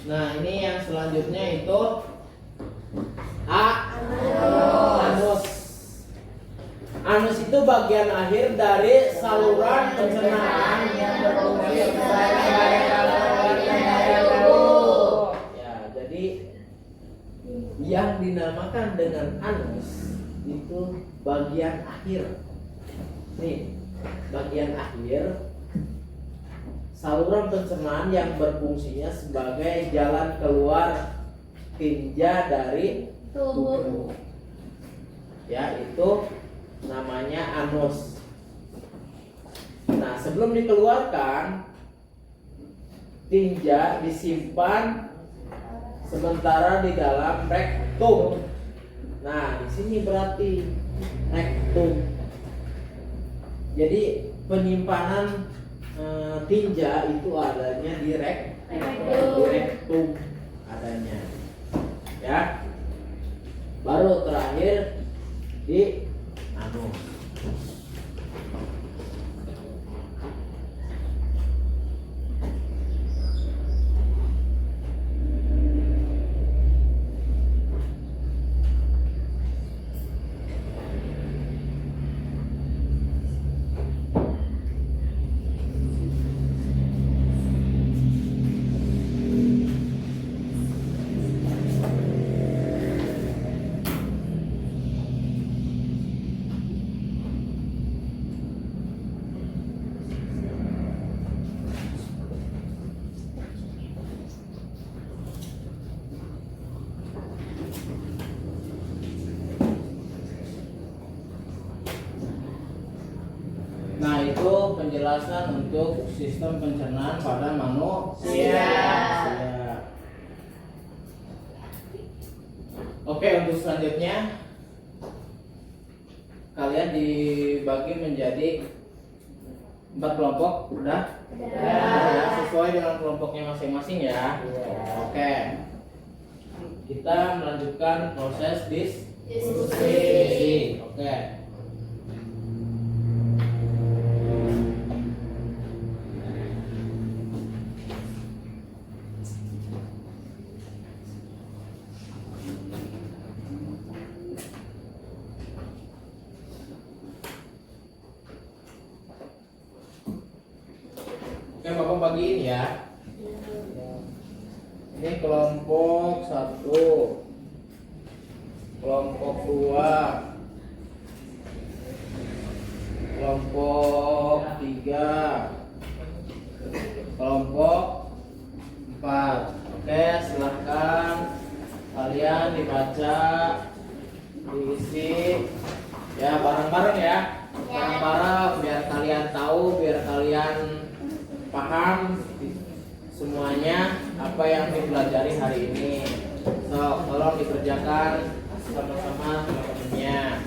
nah, ini yang selanjutnya itu anus. Anus itu bagian akhir dari saluran pencernaan yang berfungsi sebagai ya, jadi yang dinamakan dengan anus itu bagian akhir. Nih, bagian akhir saluran pencernaan yang berfungsinya sebagai jalan keluar tinja dari tubuh. Ya, itu namanya anus. Nah, sebelum dikeluarkan, tinja disimpan sementara di dalam rektum. Nah, di sini berarti rektum. Jadi penyimpanan tinja itu adanya di rektum adanya. Ya. Baru terakhir di anus. Nah, itu penjelasan untuk sistem pencernaan pada manusia. Oke, untuk selanjutnya kalian dibagi menjadi 4 kelompok, udah? Ya, sesuai dengan kelompoknya masing-masing ya. Oke. Kita melanjutkan proses diskusi. Oke. Oke, Bapak bagiin ya. Ini kelompok 1, kelompok 2, kelompok 3, kelompok 4. Oke, silahkan kalian dibaca, diisi ya bareng-bareng ya. Bareng-bareng biar kalian tahu, biar kalian paham semuanya apa yang dipelajari hari ini. So, tolong dikerjakan sama-sama teman-temannya.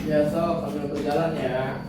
Ya, so sambil berjalan ya.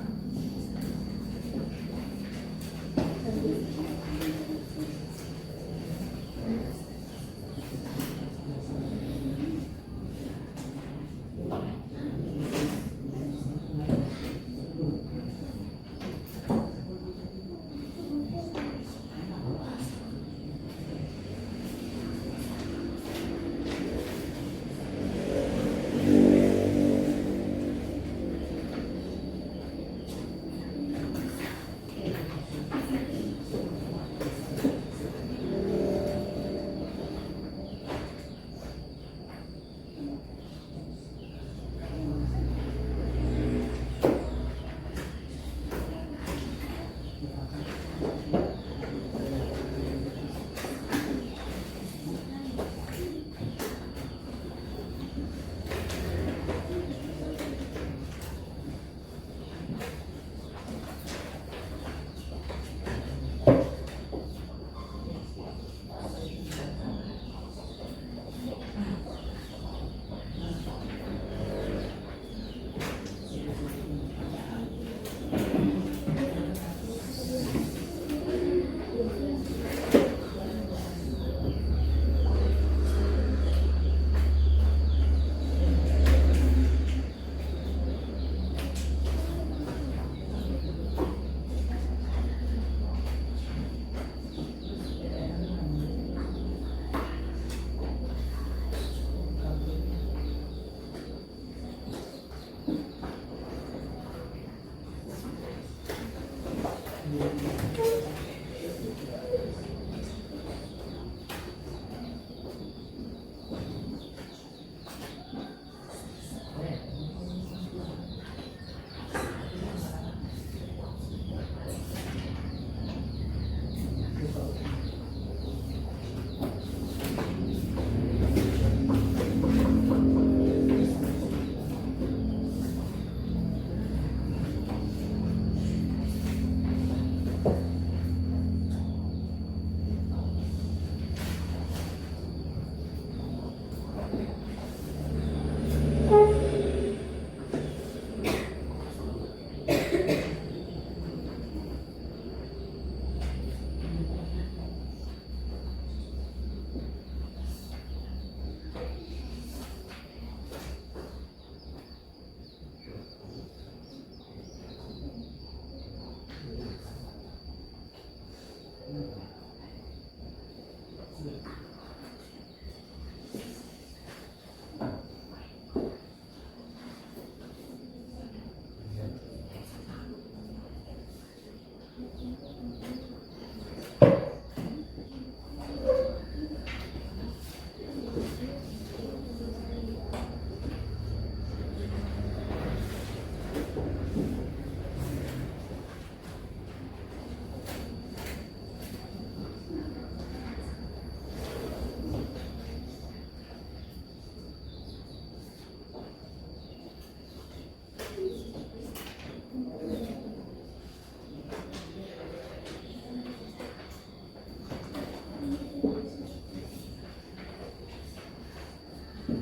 Sok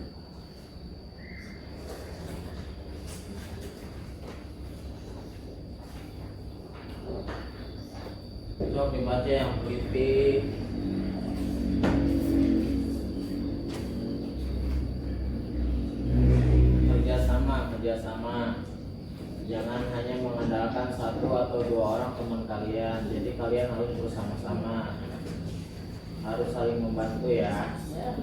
dibaca yang teliti. Kerjasama. Jangan hanya mengandalkan satu atau dua orang teman kalian. Jadi kalian harus bersama-sama. Harus saling membantu ya. Ya.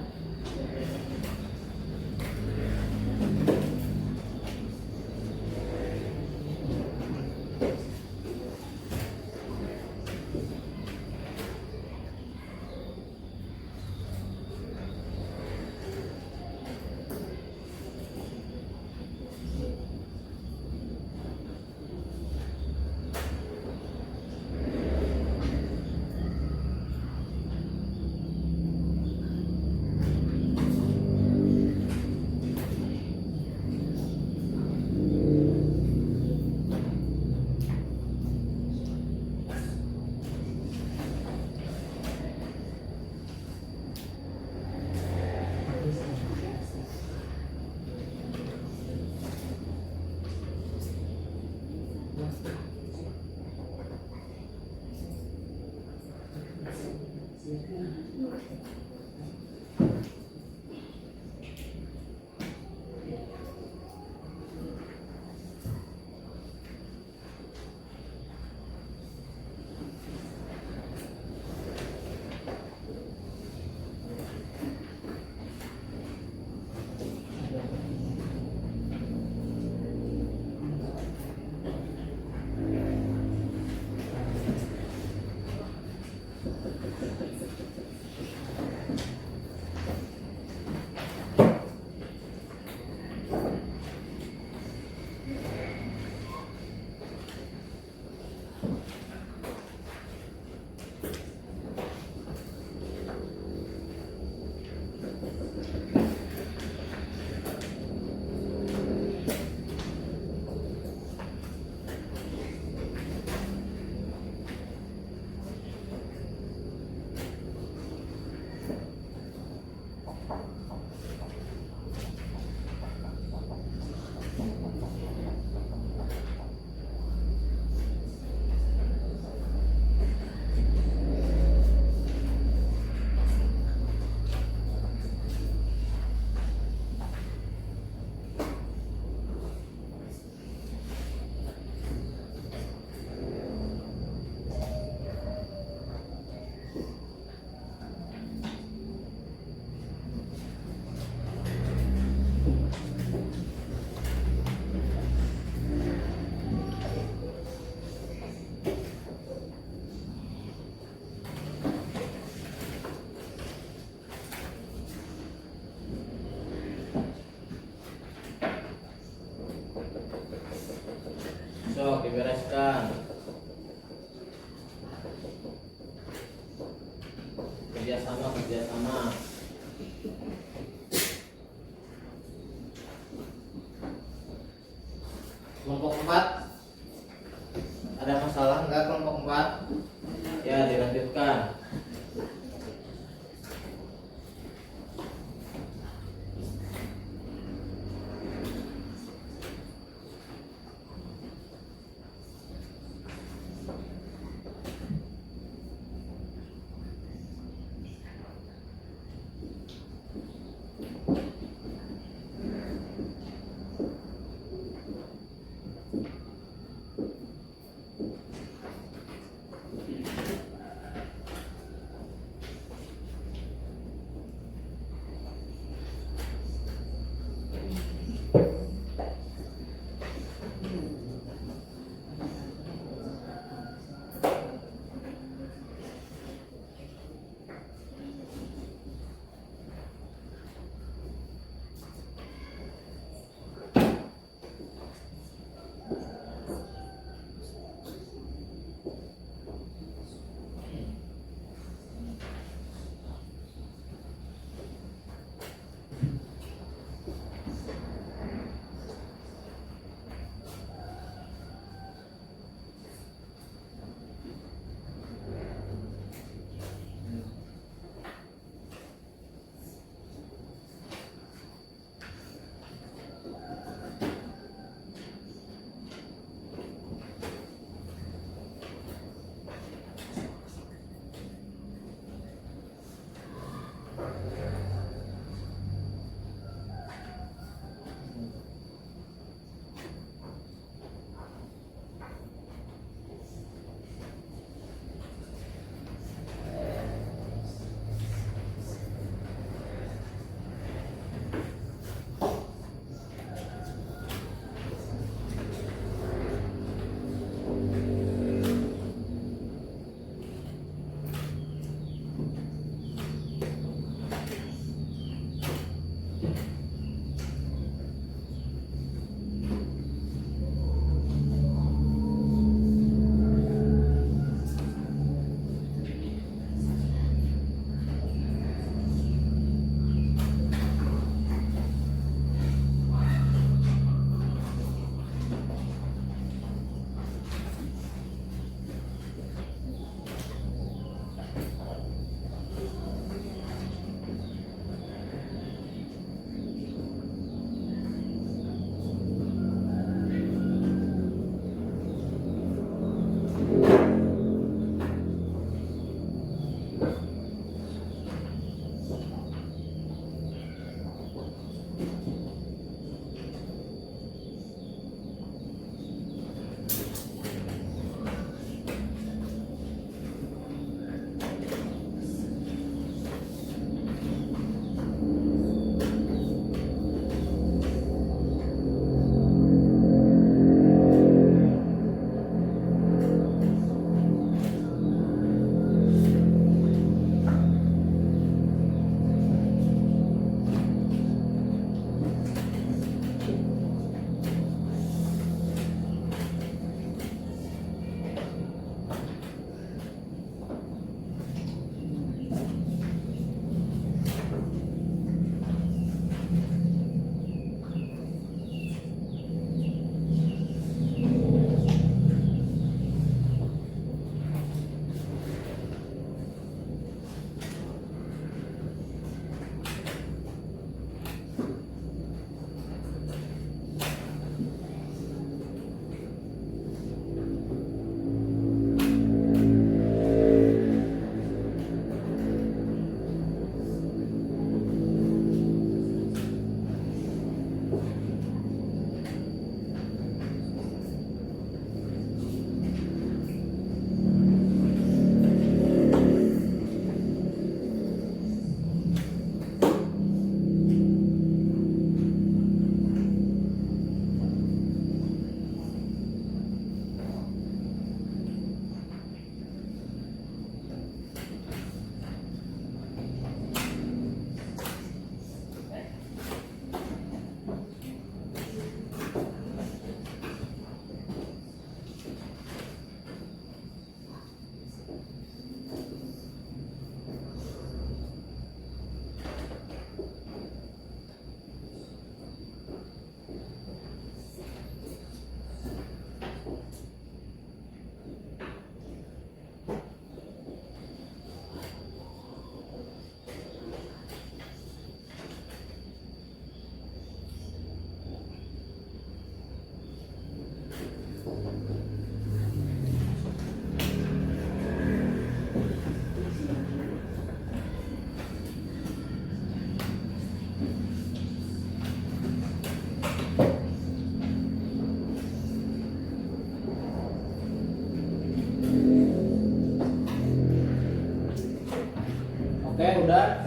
Oke, udah.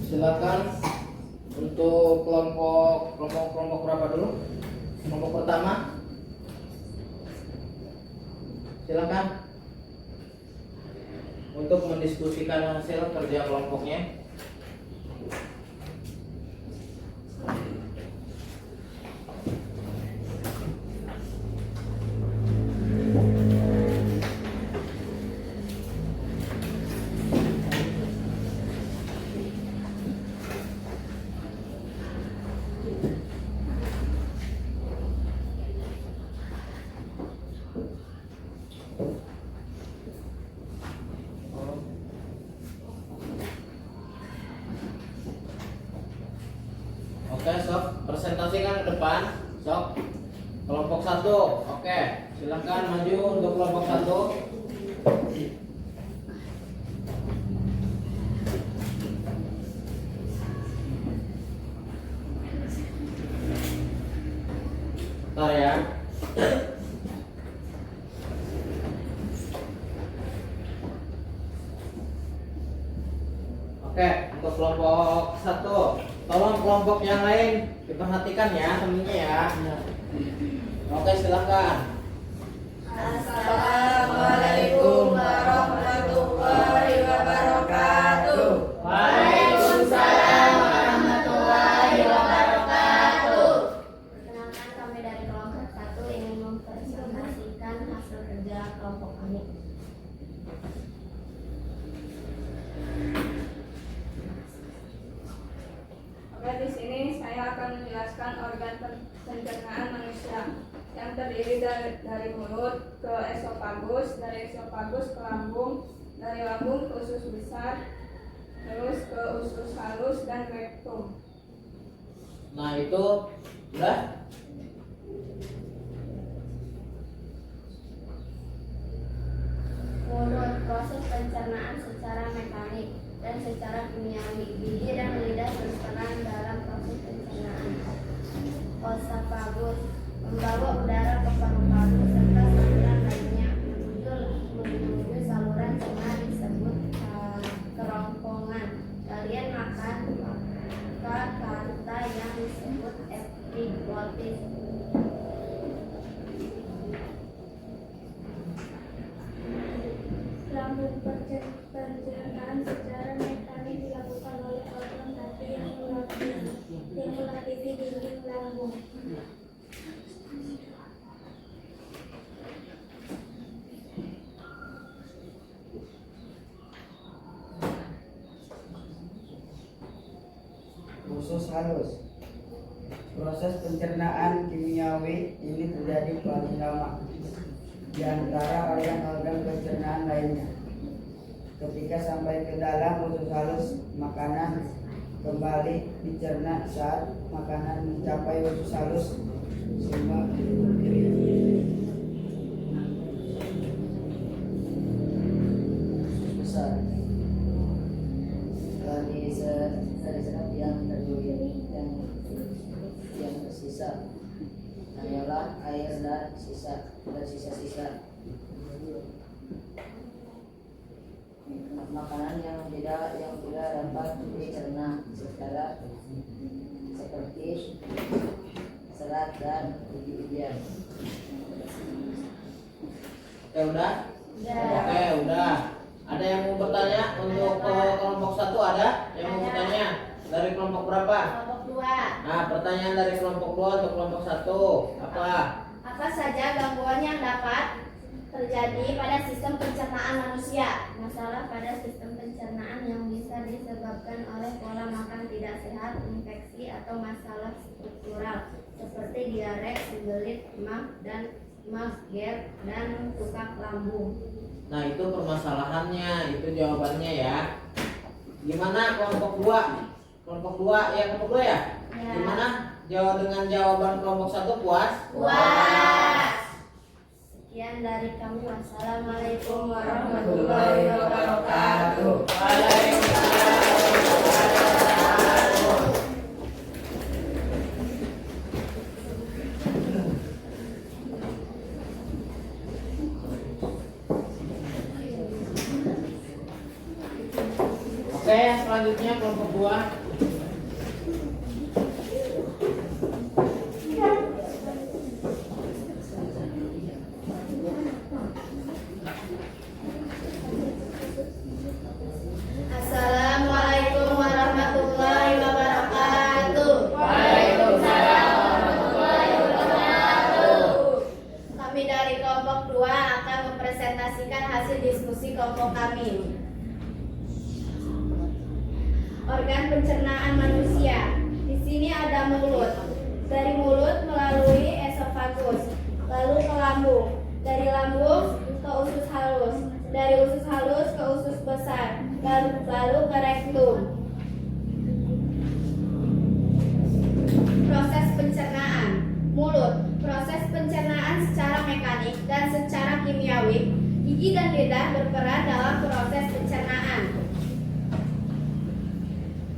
Silakan untuk kelompok berapa dulu? Kelompok pertama. Silakan untuk mendiskusikan hasil kerja kelompoknya. Oke, sok presentasikan ke depan. Sok kelompok 1. Oke, silakan maju untuk kelompok 1. Bentar ya. Oke, untuk kelompok 1, tolong kelompok yang lain diperhatikan ya temennya ya. Oke, silakan. Assalamualaikum warahmatullahi wabarakatuh. Waalaikumsalam warahmatullahi Oke, di sini saya akan menjelaskan organ pencernaan manusia yang terdiri dari mulut ke esofagus, dari esofagus ke lambung, dari lambung ke usus besar, terus ke usus halus dan rektum. Nah itu udah. Mulut, proses pencernaan secara mekanik dan secara kimiawi. Gigi dan lidah berperan dalam proses pencernaan. Oesophagus membawa udara ke paru-paru serta saluran lainnya menuju saluran cerna disebut kerongkongan. Kalian makan maka kata yang disebut epiglotis. Lambung pencernaan secara mekanik dilakukan oleh organ hati yang melatih dinding lambung. Usus halus. Proses pencernaan kimiawi ini terjadi paling lama di antara organ-organ pencernaan lainnya. Ketika sampai ke dalam usus halus, makanan kembali dicerna saat makanan mencapai usus halus semua besar. Dari serap yang terdiri yang tersisa hanyalah air dan sisa-sisa makanan yang tidak dapat dicerna secara seperti serat dan biji-bijian. Udah? Oke, udah. Ada yang mau bertanya untuk kelompok 1 ada? Yang mau bertanya? Dari kelompok berapa? Kelompok 2. Nah, pertanyaan dari kelompok 2 untuk kelompok 1 apa? Apa saja gangguan yang dapat terjadi pada sistem pencernaan manusia? Masalah pada sistem pencernaan yang bisa disebabkan oleh pola makan tidak sehat, infeksi, atau masalah struktural seperti diare, sembelit, emah, GERD, dan tukak lambung. Nah, itu permasalahannya, itu jawabannya ya. Gimana kelompok 2? Kelompok 2 ya, kelompok 2 ya? Ya. Gimana? Jawab dengan jawaban kelompok 1 puas? Puas. Sekian dari kami. Wassalamualaikum warahmatullahi wabarakatuh. Oke, selanjutnya kelompok 2. Assalamualaikum warahmatullahi wabarakatuh. Waalaikumsalam warahmatullahi wabarakatuh. Kami dari kelompok 2 akan mempresentasikan hasil diskusi kelompok kami. Organ pencernaan manusia. Di sini ada mulut. Dari mulut melalui esofagus, lalu ke lambung. Dari lambung ke usus halus. Dari usus halus ke usus besar, lalu ke rektum. Proses pencernaan. Mulut. Proses pencernaan secara mekanik dan secara kimiawi. Gigi dan lidah berperan dalam proses pencernaan.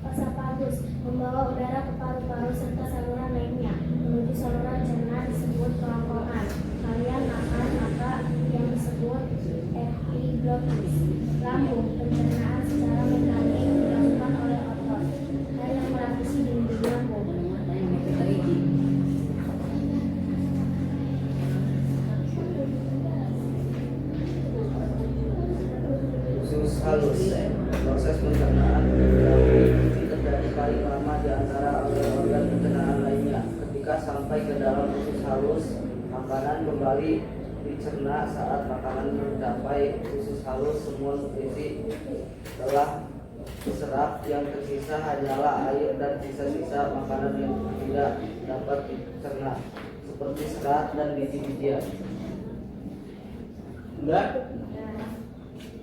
Oesophagus membawa udara ke paru-paru serta saluran lainnya menuju saluran cerna disebut kerongkongan. Kalian makan maka yang disebut epiglotis. Lambung. Pencernaan secara mekanik dilakukan oleh otot dan yang melapisi dinding lambung. usus halus. Proses pencernaan kimiawi ini terjadi paling lama di antara organ pencernaan lainnya. Ketika sampai ke dalam usus halus, makanan kembali dicerna saat makanan mencapai usus halus. Semua nutrisi telah serat, yang tersisa hanyalah air dan sisa-sisa makanan yang tidak dapat dicerna, seperti serat dan biji-bijian. Udah?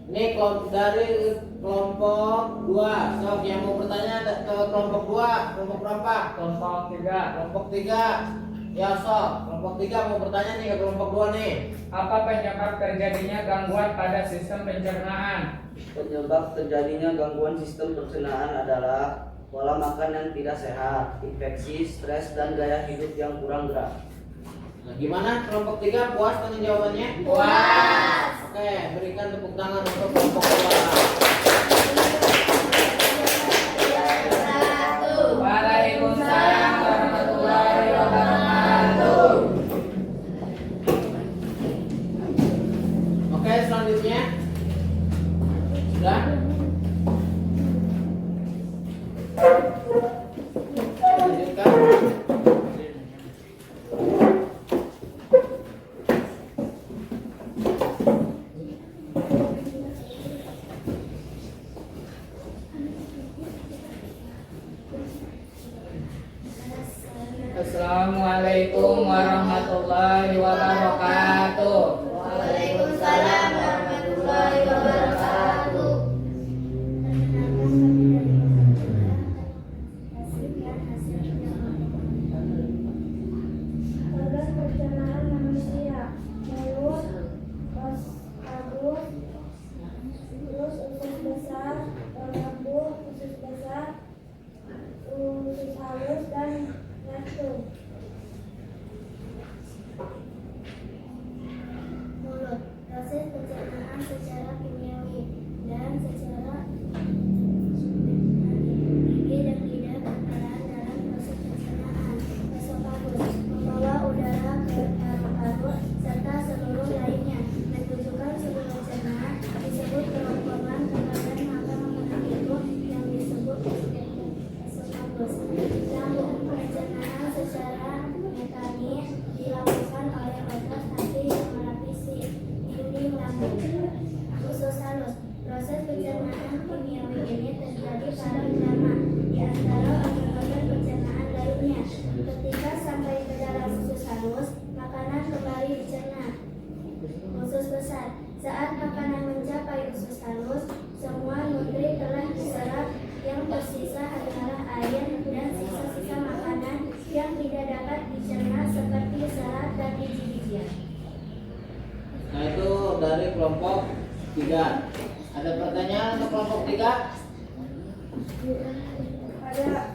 Ini dari kelompok 2. Sok yang mau bertanya ke kelompok 2, kelompok berapa? Kelompok 3. Kelompok 3. Ya sok, kelompok 3 mau bertanya nih ke kelompok 2 nih. Apa penyebab terjadinya gangguan pada sistem pencernaan? Penyebab terjadinya gangguan sistem pencernaan adalah pola makan yang tidak sehat, infeksi, stres, dan gaya hidup yang kurang gerak. Nah, gimana kelompok 3 puas dengan jawabannya? Puas. Oke, berikan tepuk tangan untuk kelompok 2. Waalaikumsalam warahmatullahi wabarakatuh. Oke, selanjutnya. Sudah? Lanjutkan. Assalamualaikum warahmatullahi wabarakatuh. Waalaikumsalam warahmatullahi wabarakatuh. Organ pencernaan manusia: mulut, paru, terus usus besar, lambung, usus besar, usus halus, dan jantung. Mulut: proses pencernaan secara kimiawi dan secara gigi dan lidah berperan dalam proses pencernaan. Esofagus: membawa udara ke paru-paru serta seluruh lainnya. Menunjukkan seluruh pencernaan disebut kerongkongan kemudian maka makanan itu yang disebut esofagus. Lambung: pencernaan secara mekanis dilakukan oleh otot hati yang melapisi dinding lambung. Usus halus: proses pencernaan kimiawi ini terjadi paling lama di antara organ-organ pencernaan lainnya. Ketika sampai ke dalam usus halus, makanan kembali dicerna. Usus besar: saat makanan mencapai usus halus, semua nutri telah diserap, yang tersisa hanyalah air dan sisa-sisa makanan yang tidak dapat dicerna seperti serat dan biji-bijian. Nah, itu dari kelompok 3. Ada pertanyaan untuk kelompok 3? Ada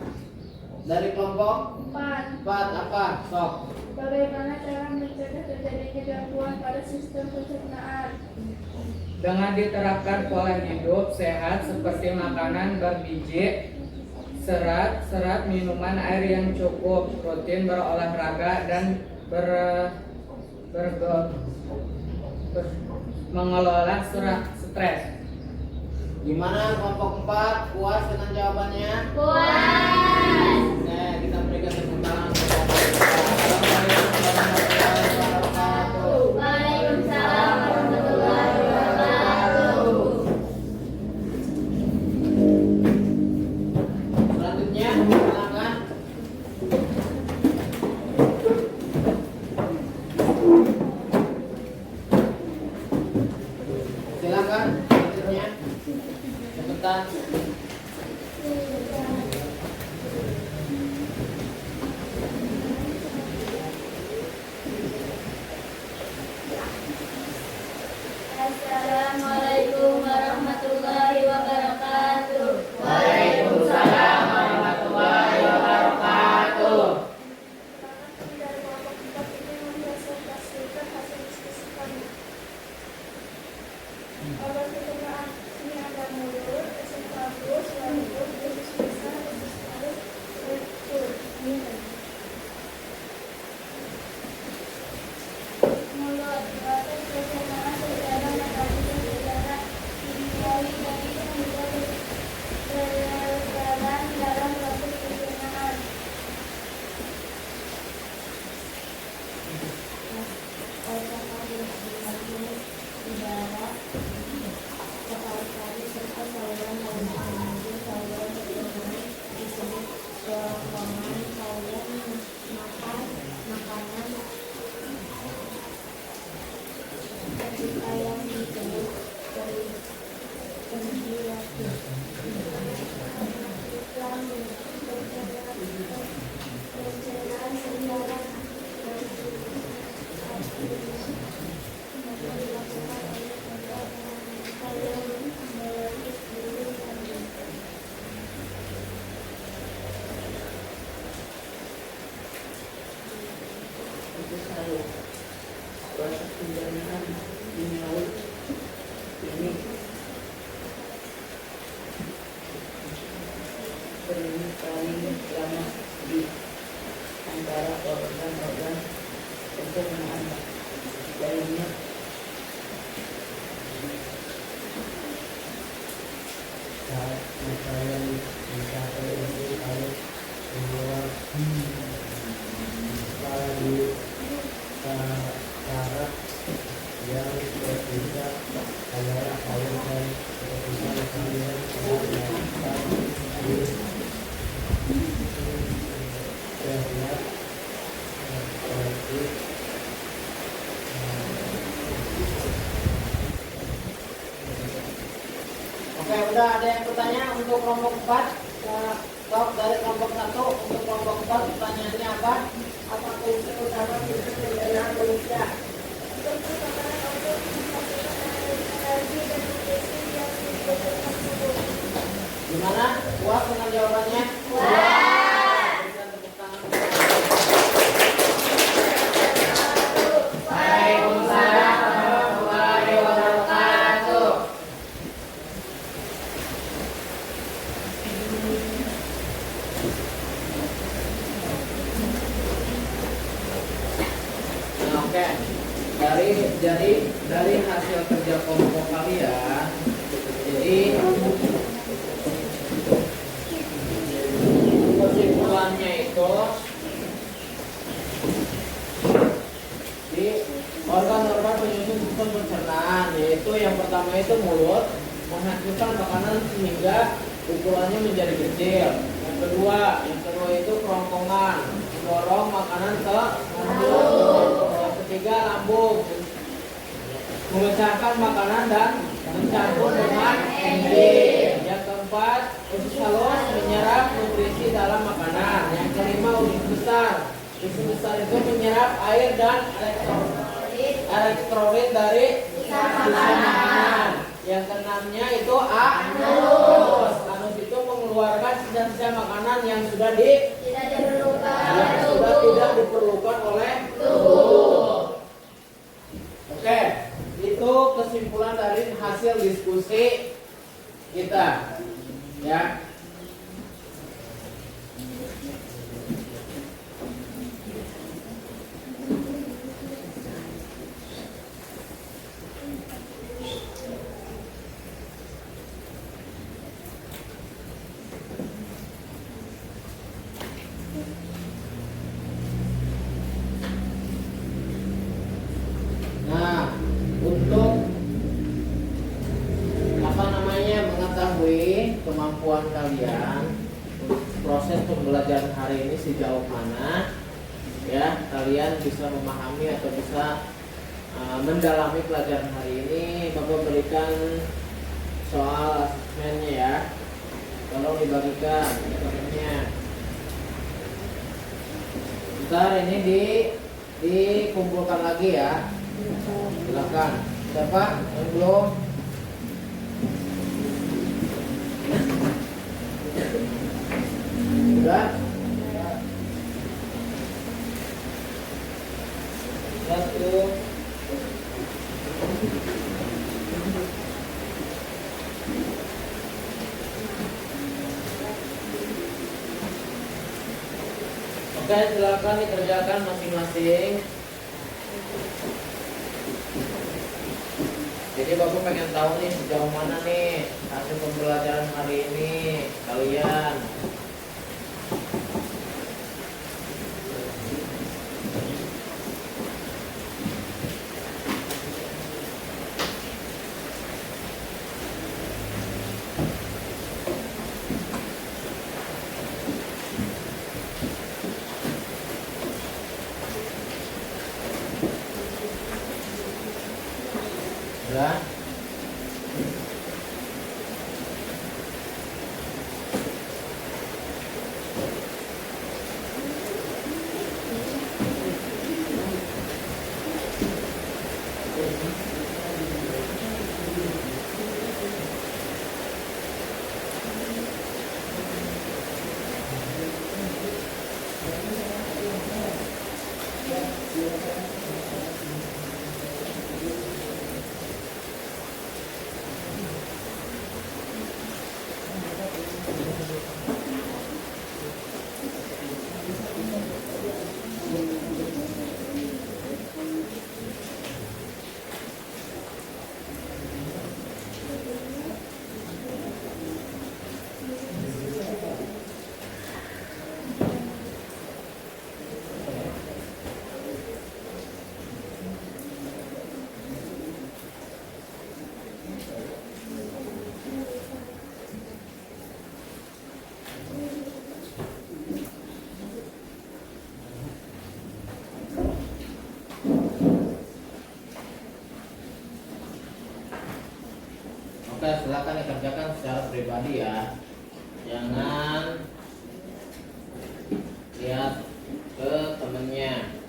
Dari kelompok 4. 4 apa? Sok. Bagaimana cara mencegah terjadinya gangguan pada sistem pencernaan? Dengan diterapkan pola hidup sehat seperti makanan berbiji, serat, minuman air yang cukup, rutin berolahraga dan mengelola stres. Gimana kelompok 4 puas dengan jawabannya? Puas. Oke, kita berikan tepuk tangan. Assalamualaikum warahmatullahi wabarakatuh. Waalaikumsalam warahmatullahi wabarakatuh. Selanjutnya, silakan. Silakan. Selanjutnya, cepetan. kerongkongan, kalian makan makanan ketika yang disebut berhenti. Pencernaan sembarang Usus halus proses pencernaan di mulut ini paling lama di antara organ-organ pencernaan lainnya. Saat makanan mencapai usus halus membuat kepala di saraf yang berbeda adalah air dan keputusan kalian melakukan di terlihat seperti Oke, udah ada yang bertanya untuk kelompok 4? Stop dari kelompok 1 untuk kelompok 4 pertanyaannya apa? Apa kunci utama sistem pencernaan manusia? Gimana? Puas dengan jawabannya? Berikan tepuk tangan. Waalaikumsalam warahmatullahi wabarakatuh. Nah, oke. Dari hasil kerja kelompok kalian, jadi kesimpulannya itu di organ-organ penyusun sistem pencernaan, yaitu yang pertama itu mulut menghasilkan makanan sehingga ukurannya menjadi kecil. Yang kedua itu kerongkongan mendorong makanan ke mulut. Yang ketiga lambung memecahkan makanan dan mencampur dengan enzim. Yang keempat usus halus menyerap nutrisi dalam makanan. Yang kelima usus besar. Usus besar itu menyerap air dan elektrolit dari sisa makanan. Yang keenamnya itu anus. Anus itu mengeluarkan sisa-sisa makanan yang sudah tidak diperlukan oleh tubuh. Oke, itu kesimpulan dari hasil diskusi kita, ya. Nah, untuk mengetahui kemampuan kalian proses pembelajaran hari ini sejauh mana, ya, kalian bisa memahami atau bisa mendalami pelajaran hari ini. Bapak berikan soal asesmennya, ya, tolong dibagikan asesmennya. Ntar ini dikumpulkan lagi, ya. Silakan. Siapa yang belum? Sudah? Satu. Oke, silakan dikerjakan masing-masing. Jadi Bapak pengen tahu nih sejauh mana nih hasil pembelajaran hari ini kalian. kerjakan secara pribadi ya. Jangan lihat ke temennya.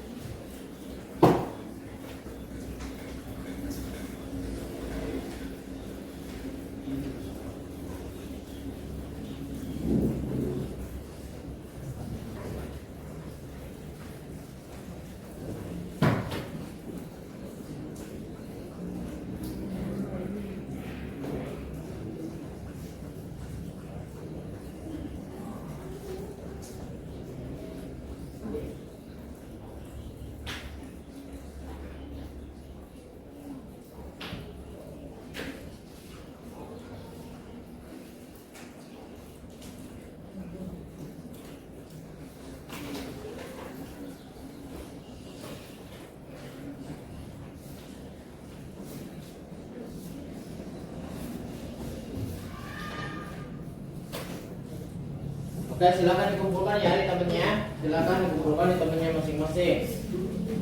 Oke, silakan dikumpulkan ya di temennya. Silakan dikumpulkan di temennya masing-masing.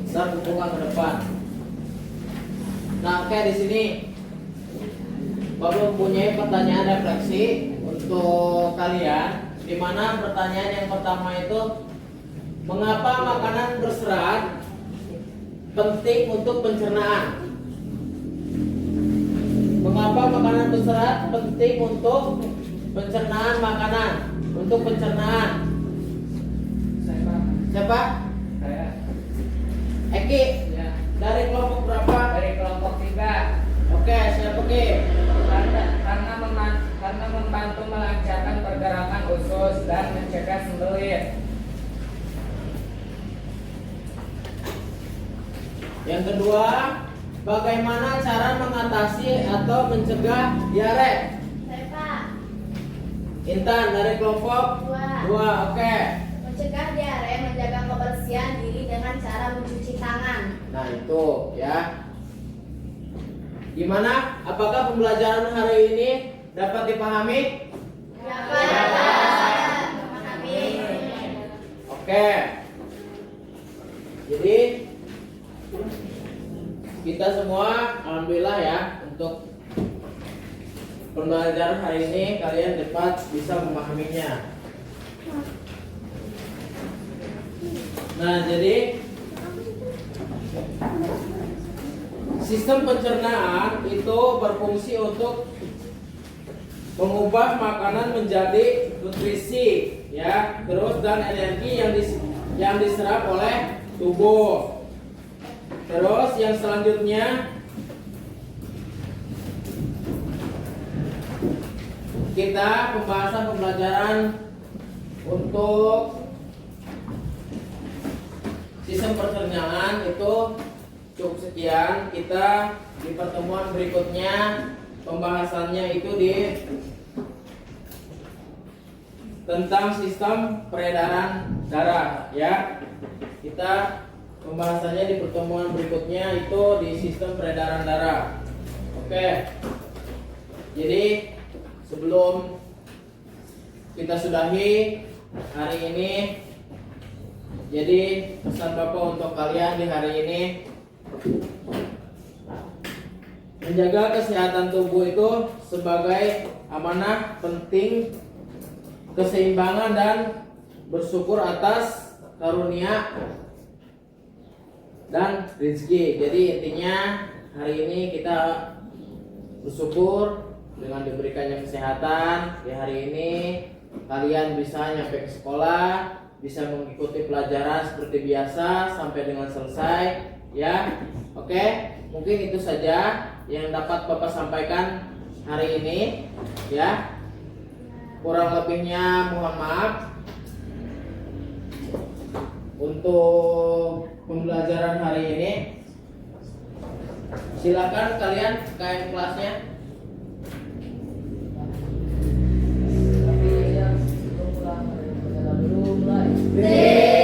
Ntar kumpulkan ke depan. Nah, oke, di sini Bapak mempunyai pertanyaan refleksi untuk kalian, di mana pertanyaan yang pertama itu, mengapa makanan berserat penting untuk pencernaan? Mengapa makanan berserat penting untuk pencernaan makanan? Untuk pencernaan. Siapa? Saya. Eki. Ya. Dari kelompok berapa? Dari kelompok 3. Oke, siapa Ki? Karena membantu melancarkan pergerakan usus dan mencegah sembelit. Yang kedua, bagaimana cara mengatasi atau mencegah diare? Saya Pak. Intan dari kelompok 2. Oke. Mencegah diare, menjaga kebersihan diri dengan cara mencuci tangan. Nah, itu ya. Gimana? Apakah pembelajaran hari ini dapat dipahami? Dapat memahami. Oke. Jadi kita semua alhamdulillah ya, untuk pembelajaran hari ini kalian dapat bisa memahaminya. Nah, jadi sistem pencernaan itu berfungsi untuk mengubah makanan menjadi nutrisi ya, terus dan energi yang diserap oleh tubuh. Terus yang selanjutnya kita pembelajaran untuk sistem pencernaan itu cukup sekian. Kita di pertemuan berikutnya pembahasannya itu di tentang sistem peredaran darah ya. Kita pembahasannya di pertemuan berikutnya itu di sistem peredaran darah. Oke. Jadi sebelum kita sudahi hari ini, jadi pesan Bapak untuk kalian di hari ini, menjaga kesehatan tubuh itu sebagai amanah penting, keseimbangan dan bersyukur atas karunia dan rezeki. Jadi intinya hari ini kita bersyukur dengan diberikannya kesehatan. Di hari ini kalian bisa nyampe ke sekolah, bisa mengikuti pelajaran seperti biasa sampai dengan selesai ya. Oke, mungkin itu saja yang dapat Bapak sampaikan hari ini ya. Kurang lebihnya mohon maaf. Untuk pembelajaran hari ini, silakan kalian KM kelasnya. Tapi yang sebelum pulang ada dulu mulai. Alhamdulillah.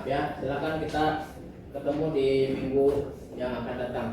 Maaf ya, silakan kita ketemu di minggu yang akan datang.